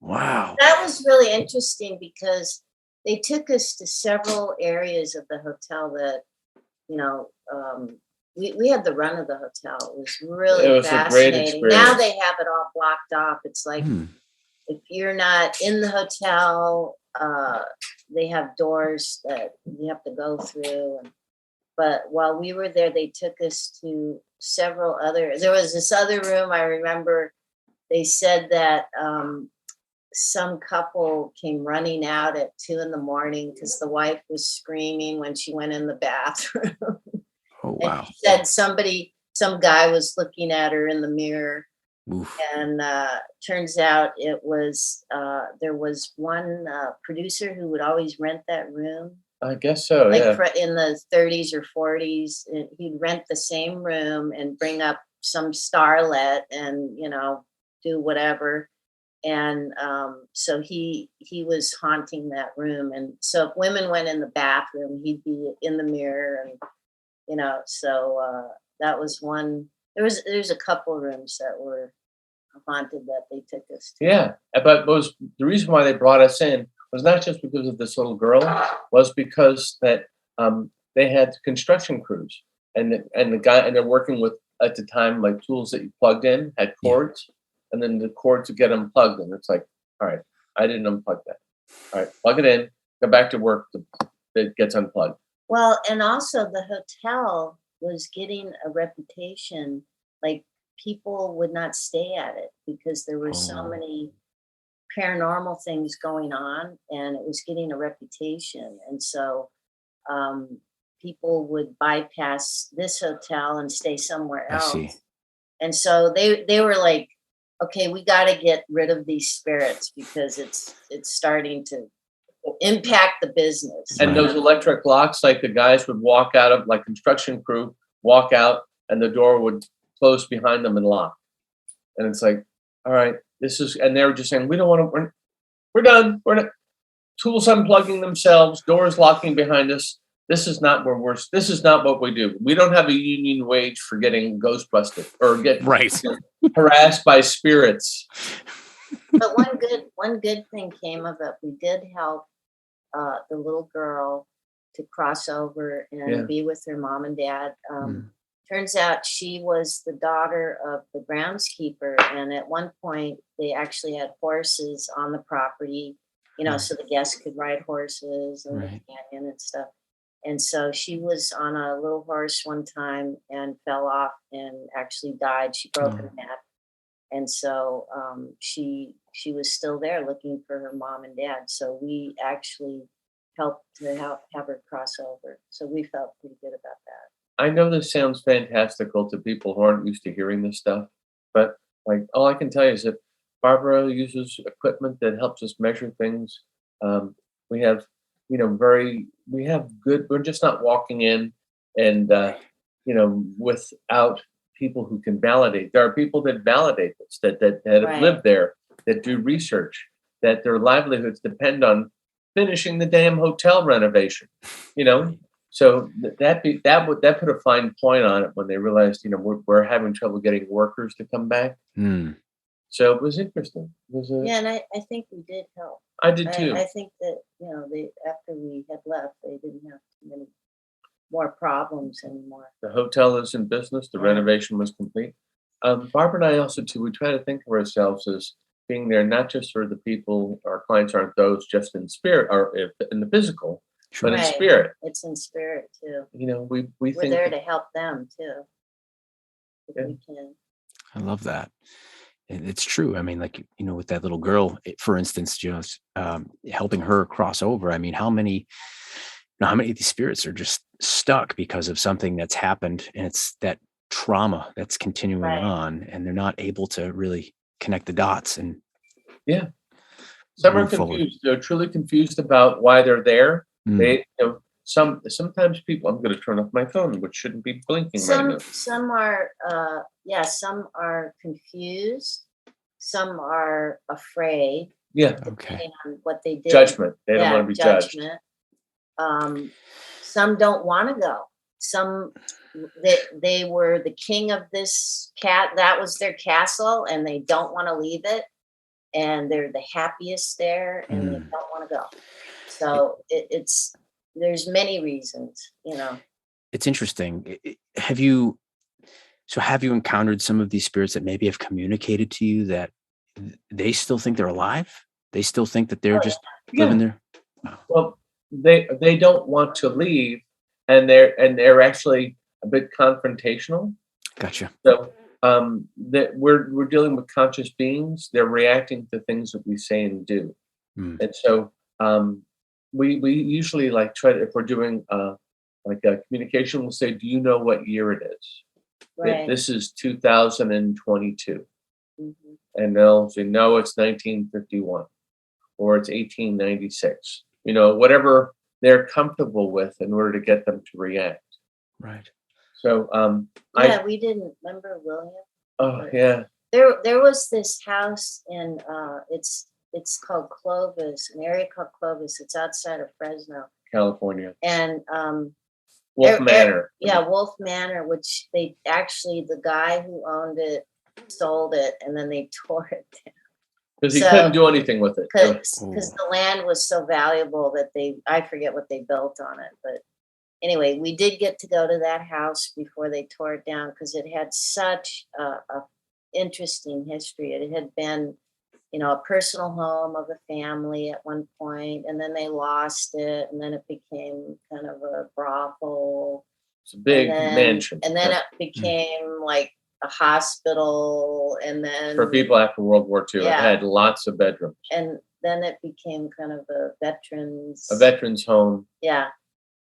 Wow. That was really interesting because they took us to several areas of the hotel that, we had the run of the hotel. It was really fascinating. A great experience. Now they have it all blocked off. It's like if you're not in the hotel, they have doors that you have to go through. But while we were there, they took us to several other. There was this other room. I remember they said that some couple came running out at 2 a.m. because the wife was screaming when she went in the bathroom. Oh, wow. And she said some guy was looking at her in the mirror. Oof. And turns out it was, there was one producer who would always rent that room I guess so. Like Yeah. in the 30s or 40s, he'd rent the same room and bring up some starlet and, do whatever. And so he was haunting that room. And so if women went in the bathroom, he'd be in the mirror. And, so that was one. There's a couple rooms that were haunted that they took us to. Yeah. But the reason why they brought us in was not just because of this little girl, was because that they had construction crews and the guy, and they're working with, at the time, like tools that you plugged in had cords, and then the cords would get unplugged, and it's like, all right, I didn't unplug that. All right, plug it in, go back to work. It gets unplugged. Well, and also the hotel was getting a reputation, like people would not stay at it because there were so many paranormal things going on, and it was getting a reputation. And so people would bypass this hotel and stay somewhere else. I see. And so they were like, okay, we got to get rid of these spirits because it's starting to impact the business. And those electric locks, like the guys would walk out of, like construction crew, walk out, and the door would close behind them and lock. And it's like, all right, and they were just saying, we don't want to, we're done. We're not, tools unplugging themselves, doors locking behind us. This is not this is not what we do. We don't have a union wage for getting ghost busted or get harassed by spirits. But one good thing came of it. We did help the little girl to cross over and be with her mom and dad. Turns out she was the daughter of the groundskeeper, and at one point they actually had horses on the property, so the guests could ride horses and the canyon and stuff. And so she was on a little horse one time and fell off and actually died. She broke her neck. And so she was still there looking for her mom and dad. So we actually helped to have her cross over. So we felt pretty good about that. I know this sounds fantastical to people who aren't used to hearing this stuff, but like all I can tell you is that Barbara uses equipment that helps us measure things. We have, we're just not walking in and, without people who can validate. There are people that validate this, that have lived there, that do research, that their livelihoods depend on finishing the damn hotel renovation, So that put a fine point on it when they realized, we're having trouble getting workers to come back. So it was interesting. And I think we did help. I did too. I think that they, after we had left, they didn't have too many more problems anymore. The hotel is in business. The renovation was complete. Barbara and I also too, we try to think of ourselves as being there not just for the people. Our clients aren't those just in spirit or in the physical. But in spirit. It's in spirit too. We're think there to help them too. If we can. I love that. It's true. I mean, like, with that little girl, for instance, just helping her cross over. I mean, how many of these spirits are just stuck because of something that's happened, and it's that trauma that's continuing on, and they're not able to really connect the dots. And some are confused. Forward. They're truly confused about why they're there. They, sometimes people. I'm going to turn off my phone, which shouldn't be blinking right now. Some are, some are confused. Some are afraid. Yeah. Depending on what they did. Judgment. They don't want to be judged. Some don't want to go. Some they were the king of this that was their castle, and they don't want to leave it, and they're the happiest there, and they don't want to go. So there's many reasons, It's interesting. Have you encountered some of these spirits that maybe have communicated to you that they still think they're alive? They still think that they're just living there? Wow. Well, they don't want to leave, and they're actually a bit confrontational. Gotcha. So that we're dealing with conscious beings. They're reacting to things that we say and do, and so we usually try to, if we're doing like a communication, we'll say, do you know what year it is? Right. This is 2022. And they'll say, no, it's 1951 or it's 1896. Whatever they're comfortable with in order to get them to react. Right. So we didn't remember William. oh yeah. There was this house in it's called Clovis, an area called Clovis. It's outside of Fresno, California. And Wolf Manor. Wolf Manor, which the guy who owned it sold it, and then they tore it down. Because he couldn't do anything with it. Because the land was so valuable that I forget what they built on it. But anyway, we did get to go to that house before they tore it down because it had such a interesting history. It had been, a personal home of a family at one point, and then they lost it, and then it became kind of a brothel. It's a big mansion. And then it became like a hospital, and then for people after World War II, it had lots of bedrooms. And then it became kind of a veterans home. Yeah.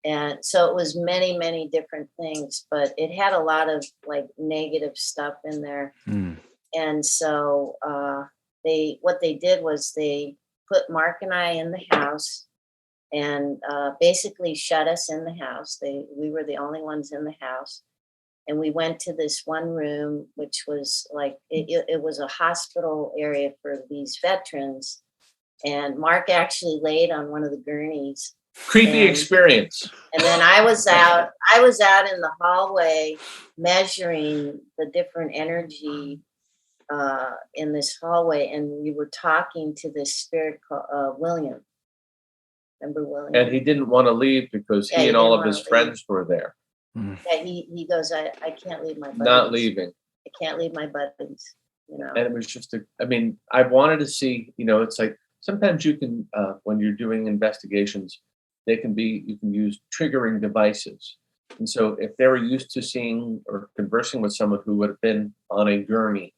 And so it was many, many different things, but it had a lot of like negative stuff in there. And so what they did was they put Mark and I in the house and basically shut us in the house. We were the only ones in the house. And we went to this one room, which was like, it was a hospital area for these veterans. And Mark actually laid on one of the gurneys. Creepy experience. And then I was out in the hallway measuring the different energy in this hallway. And we were talking to this spirit called William. Remember William? And he didn't want to leave because he and all of his friends were there. Yeah, he goes, I can't leave my buddies. Not leaving. I can't leave my buddies, And it was just I wanted to see, it's like sometimes you can, when you're doing investigations, you can use triggering devices. And so if they were used to seeing or conversing with someone who would have been on a gurney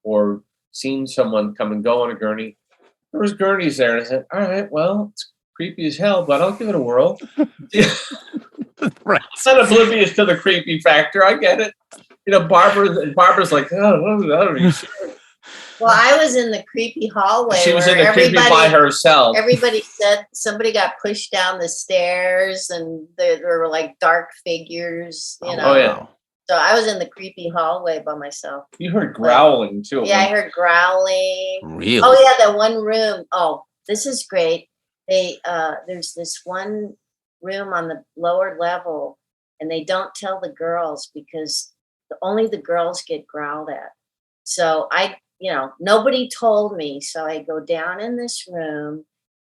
or seen someone come and go on a gurney, there was gurneys there. And I said, all right, well, it's creepy as hell, but I'll give it a whirl. Right. I'm not oblivious to the creepy factor. I get it. Barbara's like, oh, are you sure? Well, I was in the creepy hallway. She was in the creepy by herself. Everybody said somebody got pushed down the stairs and there were like dark figures, Oh, yeah. So I was in the creepy hallway by myself. You heard growling too. Yeah, I heard growling. Really? Oh, yeah, that one room. Oh, this is great. There's this one room on the lower level, and they don't tell the girls because only the girls get growled at. So nobody told me. So I go down in this room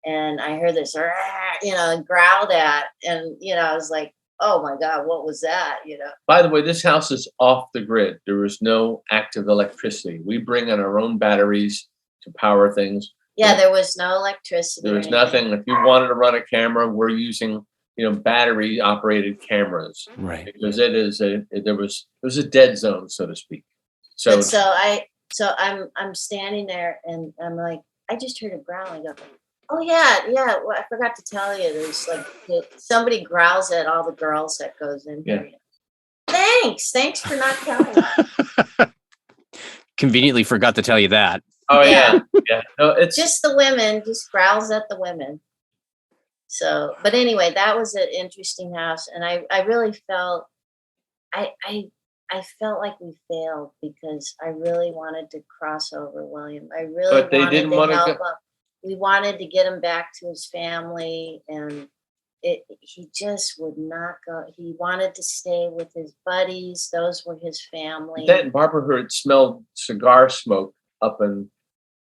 and I hear this, growled at. And, I was like, oh my God, what was that? By the way, this house is off the grid. There is no active electricity. We bring in our own batteries to power things. Yeah, there was no electricity. There was nothing. If you wanted to run a camera, we're using battery operated cameras, right? Because there was a dead zone, so to speak. So I'm standing there and I'm like, I just heard a growling. I go, oh yeah. Well, I forgot to tell you, there's like somebody growls at all the girls that goes in here. Thanks for not telling me. Conveniently forgot to tell you that. Oh yeah. No, it's just the women. Just growls at the women. So, but anyway, that was an interesting house, and I really felt, I felt like we failed because I really wanted to cross over William. I really wanted to help him. We wanted to get him back to his family, and he just would not go. He wanted to stay with his buddies; those were his family. Then Barbara heard smelled cigar smoke up in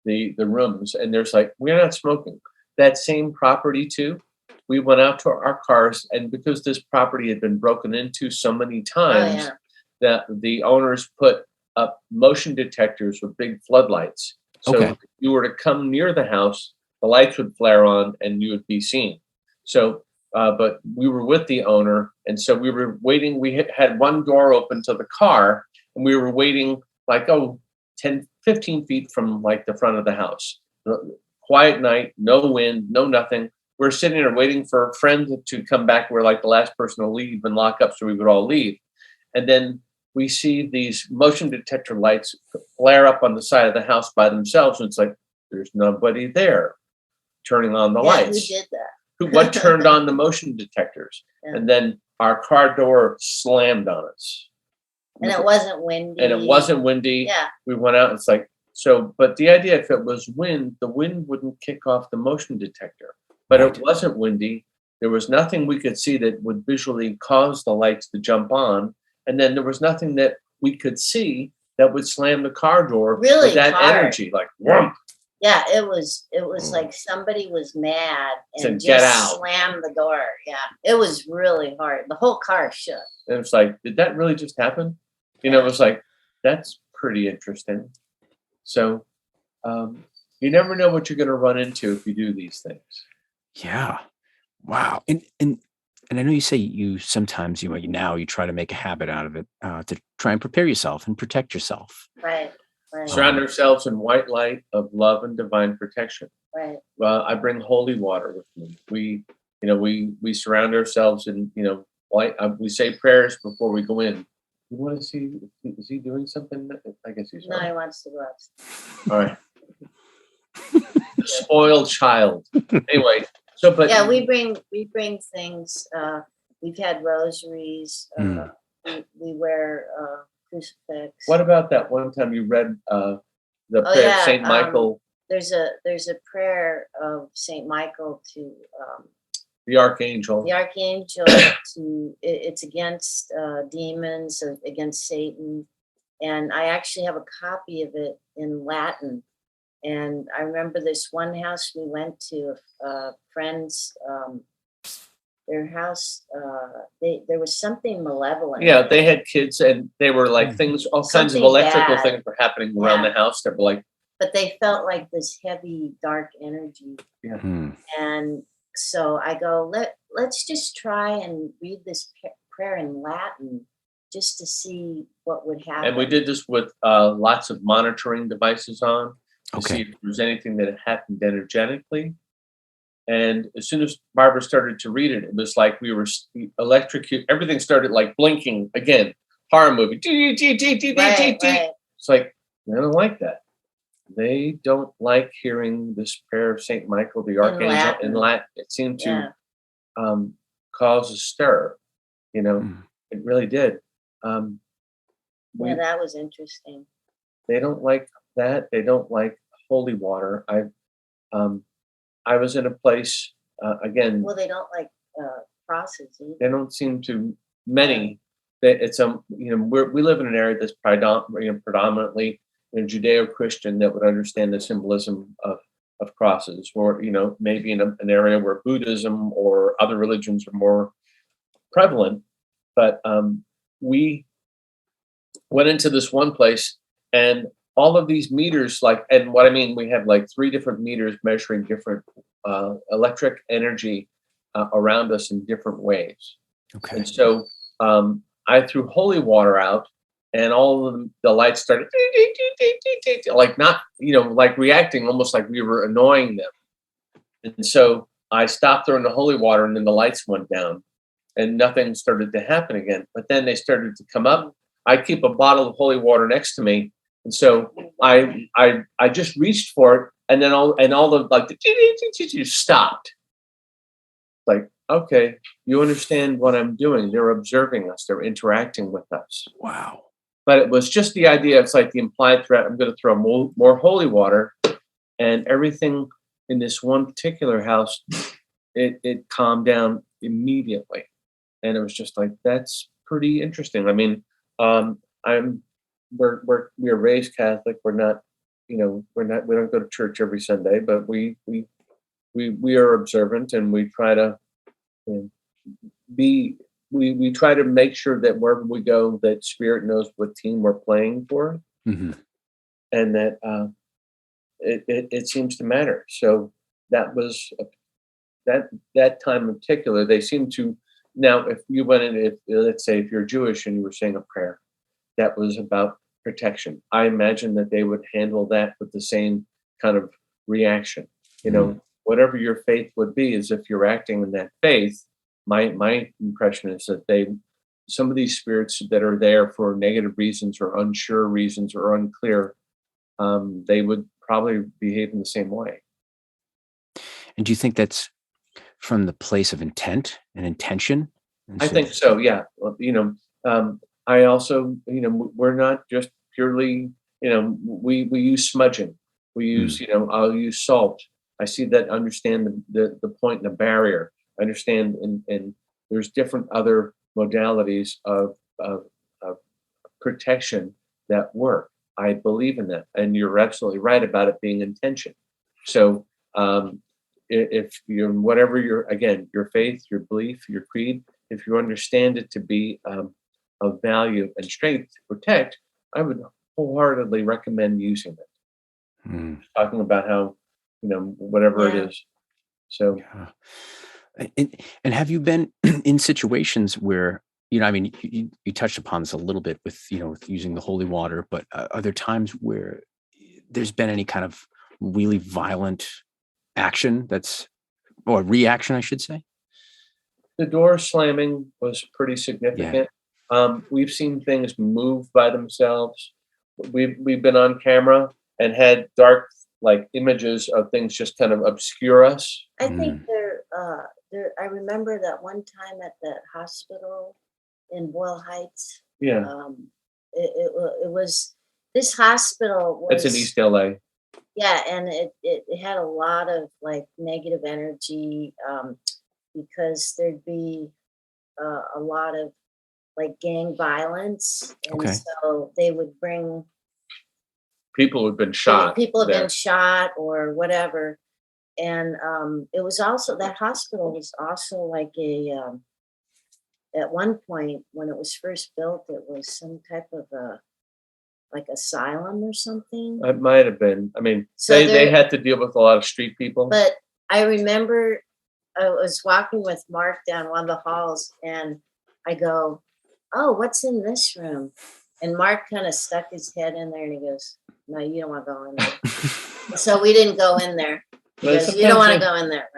the rooms, and there's like, we're not smoking. That same property too. We went out to our cars, and because this property had been broken into so many times, that the owners put up motion detectors with big floodlights. So if you were to come near the house, the lights would flare on and you would be seen. So, but we were with the owner, and so we were waiting. We had one door open to the car, and we were waiting like, 10, 15 feet from like the front of the house. Quiet night, no wind, no nothing. We're sitting there waiting for a friend to come back. We're like the last person to leave and lock up, so we would all leave. And then we see these motion detector lights flare up on the side of the house by themselves. And it's like, there's nobody there turning on the lights. Who did that? what turned on the motion detectors? Yeah. And then our car door slammed on us. And it wasn't windy. Yeah. We went out, and it's like, so, but the idea, if it was wind, the wind wouldn't kick off the motion detector. But it wasn't windy. There was nothing we could see that would visually cause the lights to jump on. And then there was nothing that we could see that would slam the car door really with that hard. energy, like, whoomp. Yeah, it was like somebody was mad and Get just out. slammed the door. Yeah, it was really hard. The whole car shook. And it's like, did that really just happen? You know, it was like, that's pretty interesting. So you never know what you're going to run into if you do these things. Yeah. Wow. And I know you say you sometimes, now you try to make a habit out of it to try and prepare yourself and protect yourself. Right. Surround ourselves in white light of love and divine protection. Right. Well, I bring holy water with me. We surround ourselves in, white. We say prayers before we go in. You want to see? Is he doing something? I guess he's. No, he wants to go upstairs. All right. Spoiled child. Anyway, so but yeah, we bring things. We've had rosaries. We wear crucifix. What about that one time you read the prayer of Saint Michael? There's a prayer of Saint Michael to the archangel. The archangel it's against demons, against Satan, and I actually have a copy of it in Latin. And I remember this one house we went to, friends, their house. There was something malevolent. Yeah, they had kids, and they were like things, all kinds of electrical things were happening around the house. They were like, but they felt like this heavy, dark energy. Yeah. And so I go, let's just try and read this prayer in Latin just to see what would happen. And we did this with lots of monitoring devices on to see if there was anything that had happened energetically. And as soon as Barbara started to read it, it was like we were electrocuted. Everything started like blinking again. Horror movie. Right. It's like, they don't like that. They don't like hearing this prayer of Saint Michael, the archangel, in Latin. It seemed to cause a stir. It really did. That was interesting. They don't like that. They don't like holy water. I was in a place again. Well, they don't like crosses either. They don't seem to many. It's we live in an area that's predominantly Judeo-Christian that would understand the symbolism of crosses, or maybe in an area where Buddhism or other religions are more prevalent. But we went into this one place, and all of these meters, and what I mean, we have like 3 different meters measuring different electric energy around us in different ways. Okay. And so I threw holy water out, and all of the lights started like not, like reacting almost like we were annoying them. And so I stopped throwing the holy water, and then the lights went down, and nothing started to happen again. But then they started to come up. I keep a bottle of holy water next to me. And so I just reached for it, and then all the the stopped. Like, okay, you understand what I'm doing. They're observing us. They're interacting with us. Wow. But it was just the idea. It's like the implied threat. I'm going to throw more holy water, and everything in this one particular house, it calmed down immediately. And it was just like, that's pretty interesting. I mean, we're raised Catholic. We're not, we don't go to church every Sunday, but we are observant, and we try to we try to make sure that wherever we go, that Spirit knows what team we're playing for, and that it seems to matter. So that was that time in particular. They seem to. Now, if you went in, let's say if you're Jewish and you were saying a prayer that was about protection, I imagine that they would handle that with the same kind of reaction. Whatever your faith would be, is if you're acting in that faith. My impression is that some of these spirits that are there for negative reasons or unsure reasons or unclear, they would probably behave in the same way. And do you think that's from the place of intent and intention. And I think so. Yeah. Well, I also, we're not just purely, we use smudging. We use, I'll use salt. I see that, understand the point and the barrier. I understand, and there's different other modalities of protection that work. I believe in that, and you're absolutely right about it being intention. So, if you're whatever your faith, your belief, your creed, if you understand it to be of value and strength to protect, I would wholeheartedly recommend using it. Talking about how, whatever it is. So, and have you been in situations where, you touched upon this a little bit with, with using the holy water, but are there times where there's been any kind of really violent action or reaction, I should say? The door slamming was pretty significant. We've seen things move by themselves. We've been on camera and had dark images of things just kind of obscure us. I think I remember that one time at the hospital in Boyle Heights. Yeah. It was this hospital. It's in East LA. Yeah, and it had a lot of negative energy because there'd be a lot of gang violence, and so they would bring people who've been shot. People have been shot or whatever, and it was also, that hospital was also at one point when it was first built, it was some type of asylum or something. It might have been. I mean, so they had to deal with a lot of street people. But I remember I was walking with Mark down one of the halls, and I go, "Oh, what's in this room?" And Mark kind of stuck his head in there, and he goes, "No, you don't want to go in there." So we didn't go in there. He goes, "You don't want to go in there."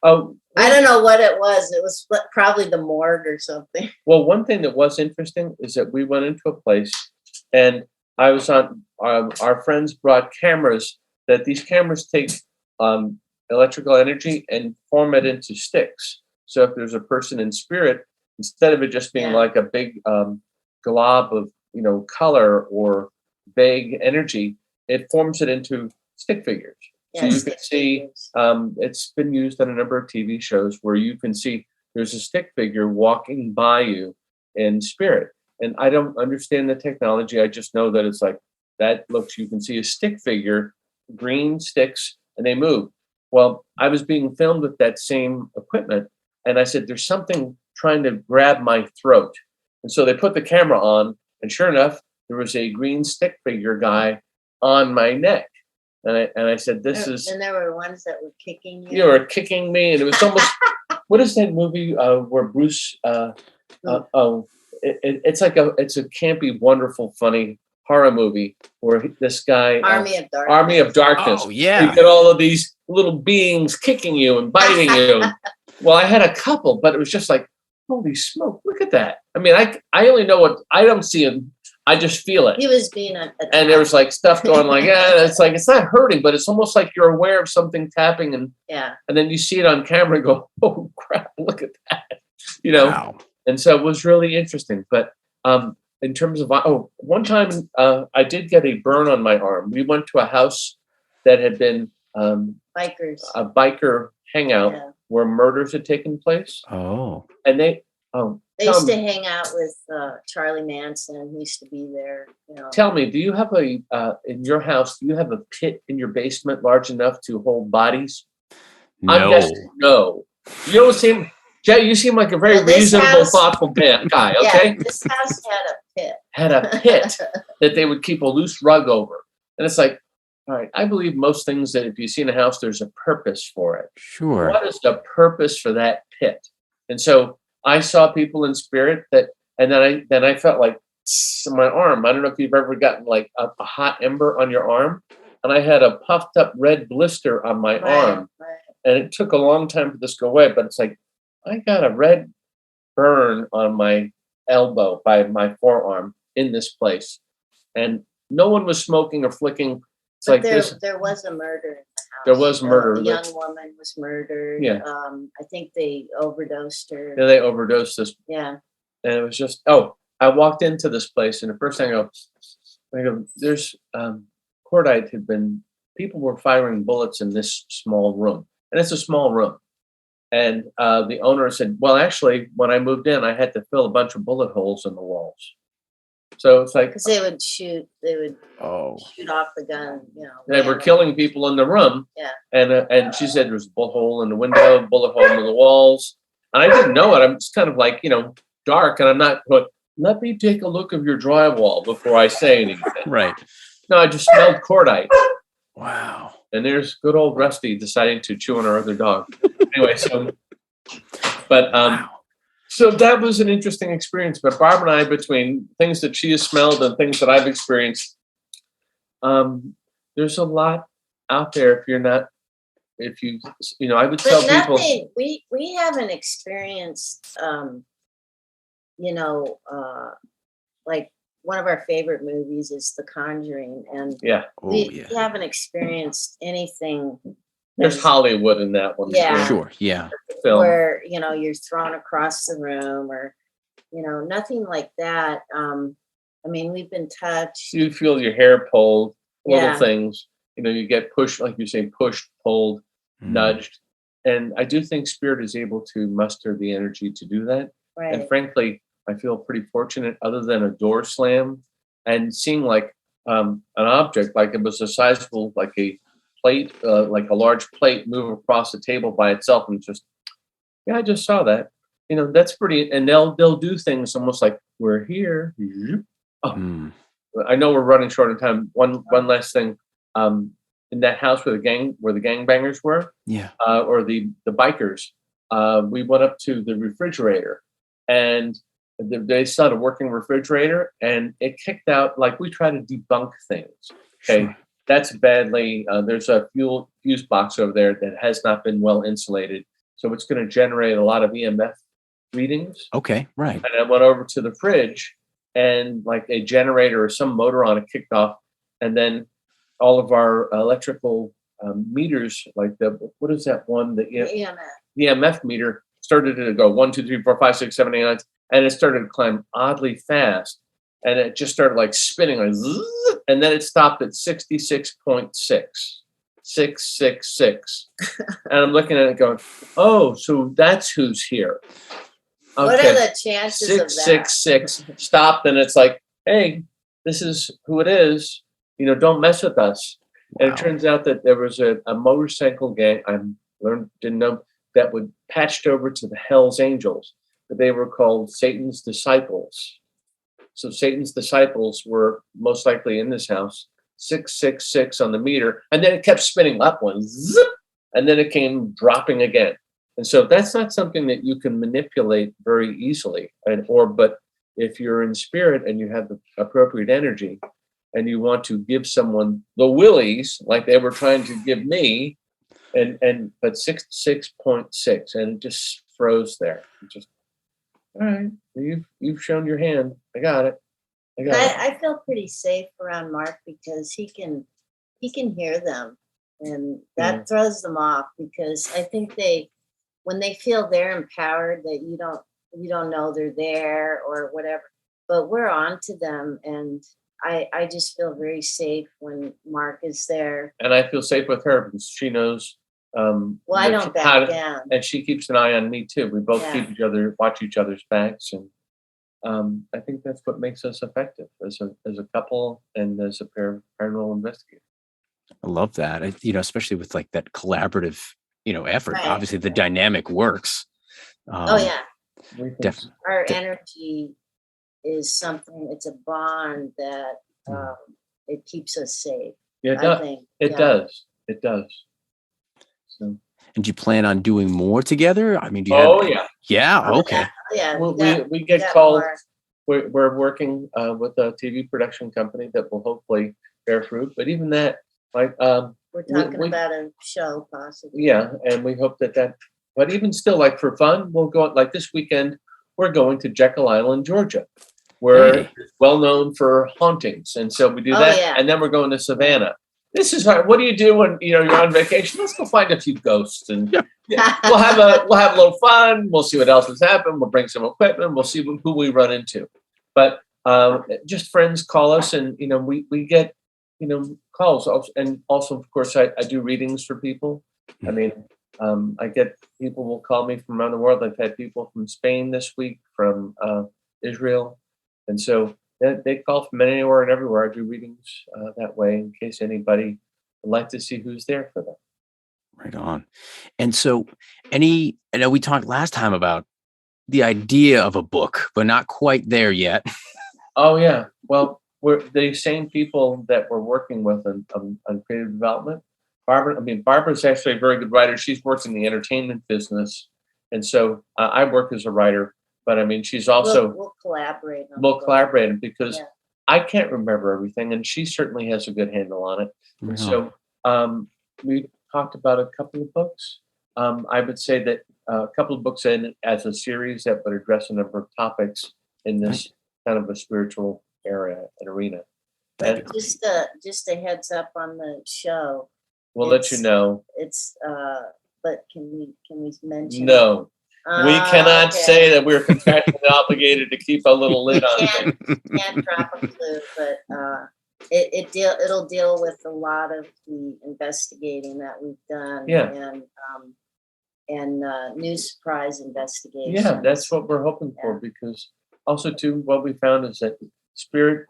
Oh, I don't know what it was. It was probably the morgue or something. Well, one thing that was interesting is that we went into a place, and I was on. Our friends brought cameras. That these cameras take electrical energy and form it into sticks. So if there's a person in spirit, instead of it just being like a big glob of color or vague energy, it forms it into stick figures. So you can see it's been used on a number of TV shows where you can see there's a stick figure walking by you in spirit. And I don't understand the technology. I just know that it's you can see a stick figure, green sticks, and they move. Well, I was being filmed with that same equipment, and I said, there's something trying to grab my throat. And so they put the camera on, and sure enough, there was a green stick figure guy on my neck. And I said, this is... And there were ones that were kicking you. You were kicking me, and it was almost... What is that movie where Bruce... it's a campy, wonderful, funny horror movie where this guy... Army of Darkness. Oh, yeah. You get all of these little beings kicking you and biting you. Well, I had a couple, but it was just holy smoke, look at that. I mean, I only know what... I don't see him. I just feel it. He was being attacked. And there was stuff going it's not hurting, but it's almost like you're aware of something tapping, and then you see it on camera and go, oh crap, look at that. Wow. And so it was really interesting. But in terms of one time I did get a burn on my arm. We went to a house that had been bikers, a biker hangout where murders had taken place. Oh. And they used to hang out with Charlie Manson, who used to be there. Tell me, do you have in your house, do you have a pit in your basement large enough to hold bodies? No. I'm guessing no. You don't seem, Jay, you seem like a very reasonable, thoughtful guy, okay? Yeah, this house had a pit that they would keep a loose rug over. And it's all right, I believe most things that if you see in a house, there's a purpose for it. Sure. What is the purpose for that pit? And so I saw people in spirit and then I felt my arm. I don't know if you've ever gotten a hot ember on your arm, and I had a puffed up red blister on my arm, and it took a long time for this to go away. But it's I got a red burn on my elbow by my forearm in this place, and no one was smoking or flicking. There was a murder in the There was murder. A young woman was murdered. Yeah. I think they overdosed her. Yeah, they overdosed this. Yeah. And it was just, I walked into this place, and the first thing I go, there's cordite people were firing bullets in this small room. And it's a small room. And the owner said, well, actually, when I moved in, I had to fill a bunch of bullet holes in the walls. So it's like, because they would shoot off the gun, They were killing people in the room. Yeah. And she said there was a bullet hole in the window, bullet hole in the walls. And I didn't know it. I'm just kind of like, dark. And I'm not going, let me take a look of your drywall before I say anything. Right. No, I just smelled cordite. Wow. And there's good old Rusty deciding to chew on our other dog. Anyway, so that was an interesting experience. But Barb and I, between things that she has smelled and things that I've experienced, there's a lot out there. I would tell people. We haven't experienced, like one of our favorite movies is The Conjuring, and we haven't experienced anything. There's Hollywood in that one. Yeah. Sure. Yeah. Film. Where, you're thrown across the room or, nothing like that. We've been touched. You feel your hair pulled, little things, you get pushed, like you say, pushed, pulled, nudged. And I do think spirit is able to muster the energy to do that. Right. And frankly, I feel pretty fortunate, other than a door slam and seeing like an object, like it was a sizable, like a plate, like a large plate move across the table by itself, and just, I just saw that. That's pretty. And they'll do things almost like, we're here. I know we're running short of time. One last thing. In that house where the gangbangers were, or the bikers, we went up to the refrigerator, and they saw a working refrigerator, and it kicked out. Like, we try to debunk things. Okay. Sure. That's badly, there's a fuse box over there that has not been well insulated. So it's going to generate a lot of EMF readings. Okay, right. And I went over to the fridge, and like a generator or some motor on it kicked off. And then all of our electrical meters, like what is that one? The EMF meter started to go 1, 2, 3, 4, 5, 6, 7, 8, 9. And it started to climb oddly fast. And it just started like spinning, like zzz, and then it stopped at 66.6, 666. And I'm looking at it going, oh, so that's who's here. Okay. What are the chances of that? 666 stopped, and it's like, hey, this is who it is. Don't mess with us. Wow. And it turns out that there was a motorcycle gang, didn't know, that would patched over to the Hells Angels, but they were called Satan's Disciples. So Satan's disciples were most likely in this house, 666 on the meter, and then it kept spinning up one, zip, and then it came dropping again. And so that's not something that you can manipulate very easily. But if you're in spirit and you have the appropriate energy, and you want to give someone the willies like they were trying to give me, but 66.6, and it just froze there. It just, all right, you've shown your hand. I got it. I feel pretty safe around Mark because he can hear them, and that throws them off, because I think when they feel they're empowered, that you don't know they're there or whatever, but we're on to them, and I just feel very safe when Mark is there. And I feel safe with her because she knows. I don't back down, and she keeps an eye on me too. We both watch each other's backs, and I think that's what makes us effective as a couple and as a paranormal investigator. I love that. Especially with like that collaborative, effort. Right. Obviously, the dynamic works. Definitely. Our energy is something. It's a bond that it keeps us safe. Yeah, I think it does. It does. So. And do you plan on doing more together? I mean, do you yeah. Okay. Yeah. We get called. We're working with a TV production company that will hopefully bear fruit. But even that, like, we're talking about a show possibly. Yeah, and we hope that. But even still, like for fun, we'll go. Like this weekend, we're going to Jekyll Island, Georgia. We're well known for hauntings, and so we do that. Yeah. And then we're going to Savannah. this is hard. What do you do when you're on vacation? Let's go find a few ghosts, and we'll have a little fun. We'll see what else has happened. We'll bring some equipment. We'll see who we run into. But just friends call us, and we get calls. And also, of course, I do readings for people. I mean, I get people will call me from around the world. I've had people from Spain this week, from Israel, and so they call from anywhere and everywhere. I do readings that way in case anybody would like to see who's there for them. Right on. And so I know we talked last time about the idea of a book, but not quite there yet. Oh, yeah. Well, we're the same people that we're working with on creative development. Barbara's actually a very good writer. She's worked in the entertainment business. And so I work as a writer, but she's also... We'll collaborate. We'll collaborate because I can't remember everything, and she certainly has a good handle on it. Right. And so we talked about a couple of books. I would say that a couple of books in as a series that would address a number of topics in this kind of a spiritual area and arena. And just a heads up on the show. We'll let you know. It's but can we mention? No. We cannot say that we're contractually obligated to keep a little lid on it. Can't drop a clue, but it'll deal with a lot of the investigating that we've done. Yeah. And new surprise investigations. Yeah, that's what we're hoping for, because also too, what we found is that spirit,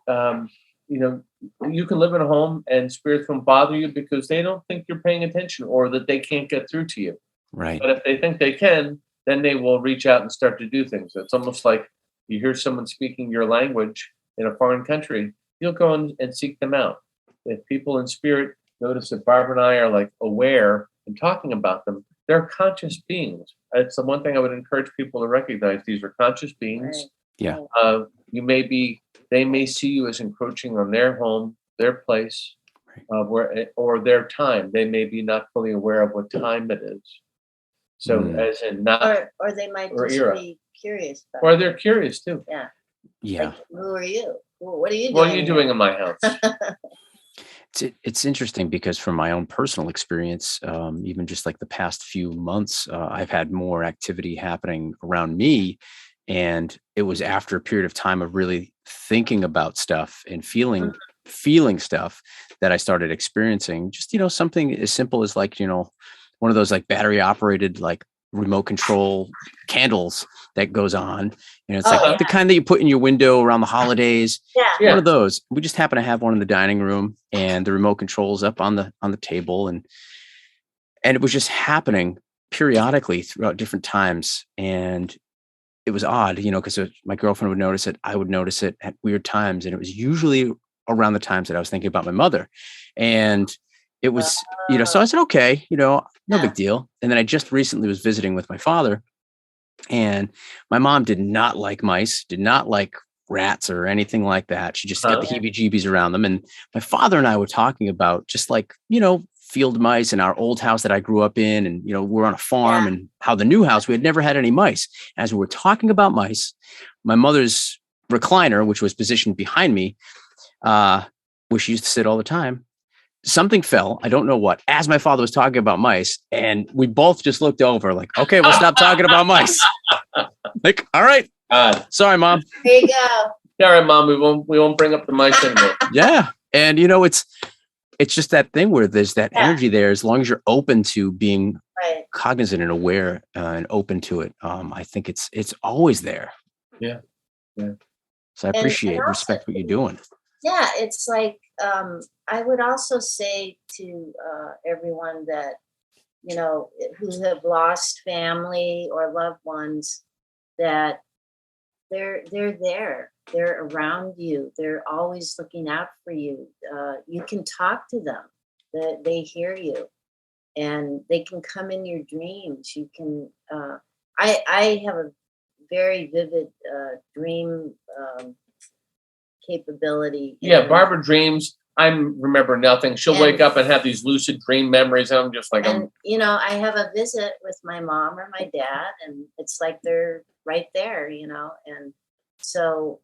you can live in a home and spirits won't bother you because they don't think you're paying attention or that they can't get through to you. Right. But if they think they can, then they will reach out and start to do things. It's almost like you hear someone speaking your language in a foreign country, you'll go and seek them out. If people in spirit notice that Barbara and I are like aware and talking about them, they're conscious beings. It's the one thing I would encourage people to recognize. These are conscious beings. Right. Yeah. They may see you as encroaching on their home, their place, or their time. They may be not fully aware of what time it is. So as in not, or they might or just era. be curious. Or they're curious too. Yeah. Yeah. Like, who are you? What are you doing? What are you doing in my house? It's interesting because from my own personal experience, even just like the past few months, I've had more activity happening around me. And it was after a period of time of really thinking about stuff and feeling stuff that I started experiencing just, something as simple as like, one of those like battery operated, like remote control candles that goes on. It's like the kind that you put in your window around the holidays. Yeah. One of those. We just happen to have one in the dining room, and the remote control's up on the table, and it was just happening periodically throughout different times. And it was odd, because my girlfriend would notice it. I would notice it at weird times. And it was usually around the times that I was thinking about my mother. And it was, so I said, okay, no big deal. And then I just recently was visiting with my father, and my mom did not like mice, did not like rats or anything like that. She just got the heebie-jeebies around them. And my father and I were talking about just like, field mice in our old house that I grew up in. And, we're on a farm, and how the new house, we had never had any mice. As we were talking about mice, my mother's recliner, which was positioned behind me, where she used to sit all the time, something fell. I don't know what, as my father was talking about mice. And we both just looked over like, okay, we'll stop talking about mice. Like, all right. Sorry, Mom. There you go. All right, Mom, we won't bring up the mice anymore. Yeah. And, it's just that thing where there's that energy there. As long as you're open to being cognizant and aware and open to it, I think it's always there. Yeah. Yeah. So I appreciate, respect what you're doing. Yeah, it's like I would also say to everyone that who have lost family or loved ones, that they're there. They're around you. They're always looking out for you. You can talk to them. They hear you, and they can come in your dreams. You can. I have a very vivid dream capability. Yeah, Barbara dreams. I remember nothing. She'll wake up and have these lucid dream memories. I'm just like, I have a visit with my mom or my dad, and it's like they're right there, and so,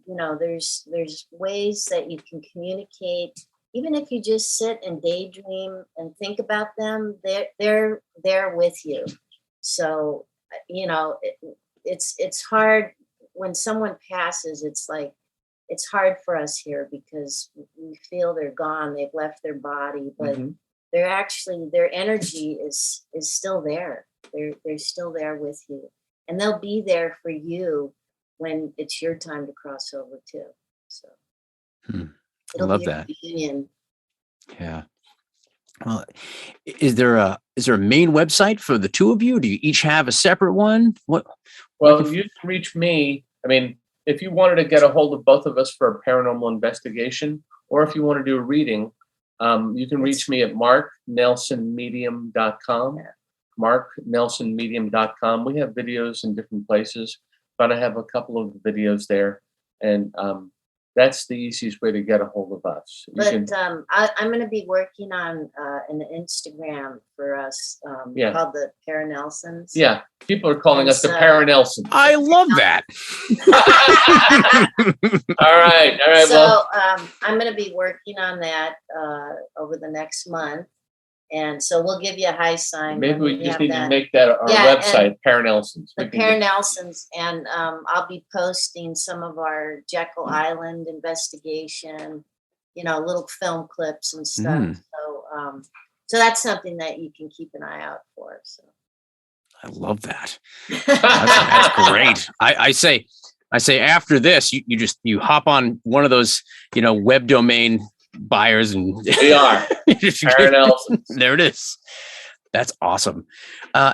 there's ways that you can communicate even if you just sit and daydream and think about them, they're there with you. So, it's hard when someone passes. It's like, it's hard for us here because we feel they're gone. They've left their body, but they're actually, their energy is still there. They're still there with you, and they'll be there for you when it's your time to cross over too. So I love that. Reunion. Yeah. Well, is there a main website for the two of you? Do you each have a separate one? Well, you can reach me. I mean, if you wanted to get a hold of both of us for a paranormal investigation, or if you want to do a reading, you can reach me at marknelsonmedium.com. marknelsonmedium.com. We have videos in different places, but I have a couple of videos there, and that's the easiest way to get a hold of us. I'm going to be working on an Instagram for us called the ParaNelsons. Yeah, people are calling us the ParaNelsons. I love that. All right. So I'm going to be working on that over the next month. And so we'll give you a high sign. Maybe we just need to make that our website, ParaNelsons. The ParaNelsons. And I'll be posting some of our Jekyll Island investigation, little film clips and stuff. So that's something that you can keep an eye out for. So I love that. That's great. I say after this, you hop on one of those, web domain buyers, and we are ParaNelsons. There it is. That's awesome. So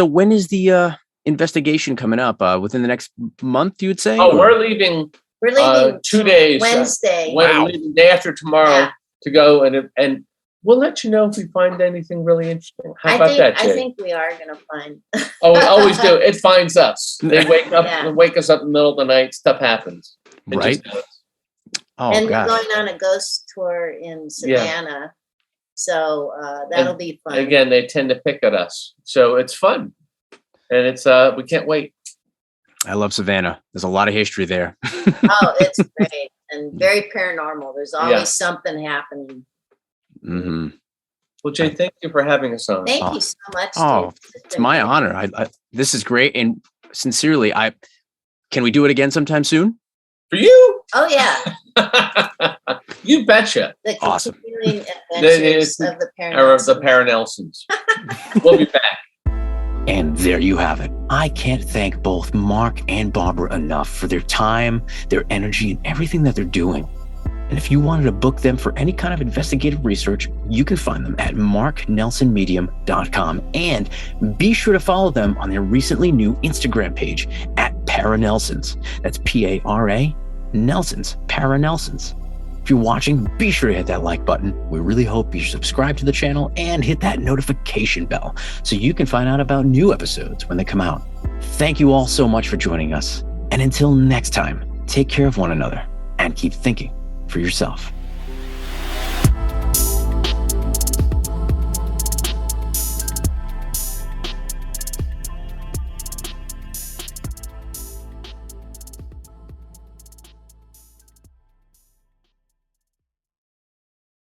when is the investigation coming up? Within the next month, you would say? Oh, we're leaving 2 days. Wednesday. We're leaving day after tomorrow to go, and we'll let you know if we find anything really interesting. How about that, Jay? I think we are going to find. Oh, we always do. It finds us. They wake up and wake us up in the middle of the night. Stuff happens. Right. And we're going on a ghost tour in Savannah. So that'll be fun. Again, they tend to pick at us. So it's fun. And it's we can't wait. I love Savannah. There's a lot of history there. Oh, it's great. And very paranormal. There's always something happening. Mm-hmm. Well, Jay, thank you for having us on. Thank you so much. Oh, it's my honor. I this is great. And sincerely, can we do it again sometime soon? For you? Oh, yeah. You betcha. The awesome. Continuing adventures of the ParaNelsons. We'll be back. And there you have it. I can't thank both Mark and Barbara enough for their time, their energy, and everything that they're doing. And if you wanted to book them for any kind of investigative research, you can find them at marknelsonmedium.com. And be sure to follow them on their recently new Instagram page at ParaNelsons. That's P-A-R-A Nelsons, ParaNelsons. If you're watching, be sure to hit that like button. We really hope you subscribe to the channel and hit that notification bell so you can find out about new episodes when they come out. Thank you all so much for joining us. And until next time, take care of one another and keep thinking for yourself.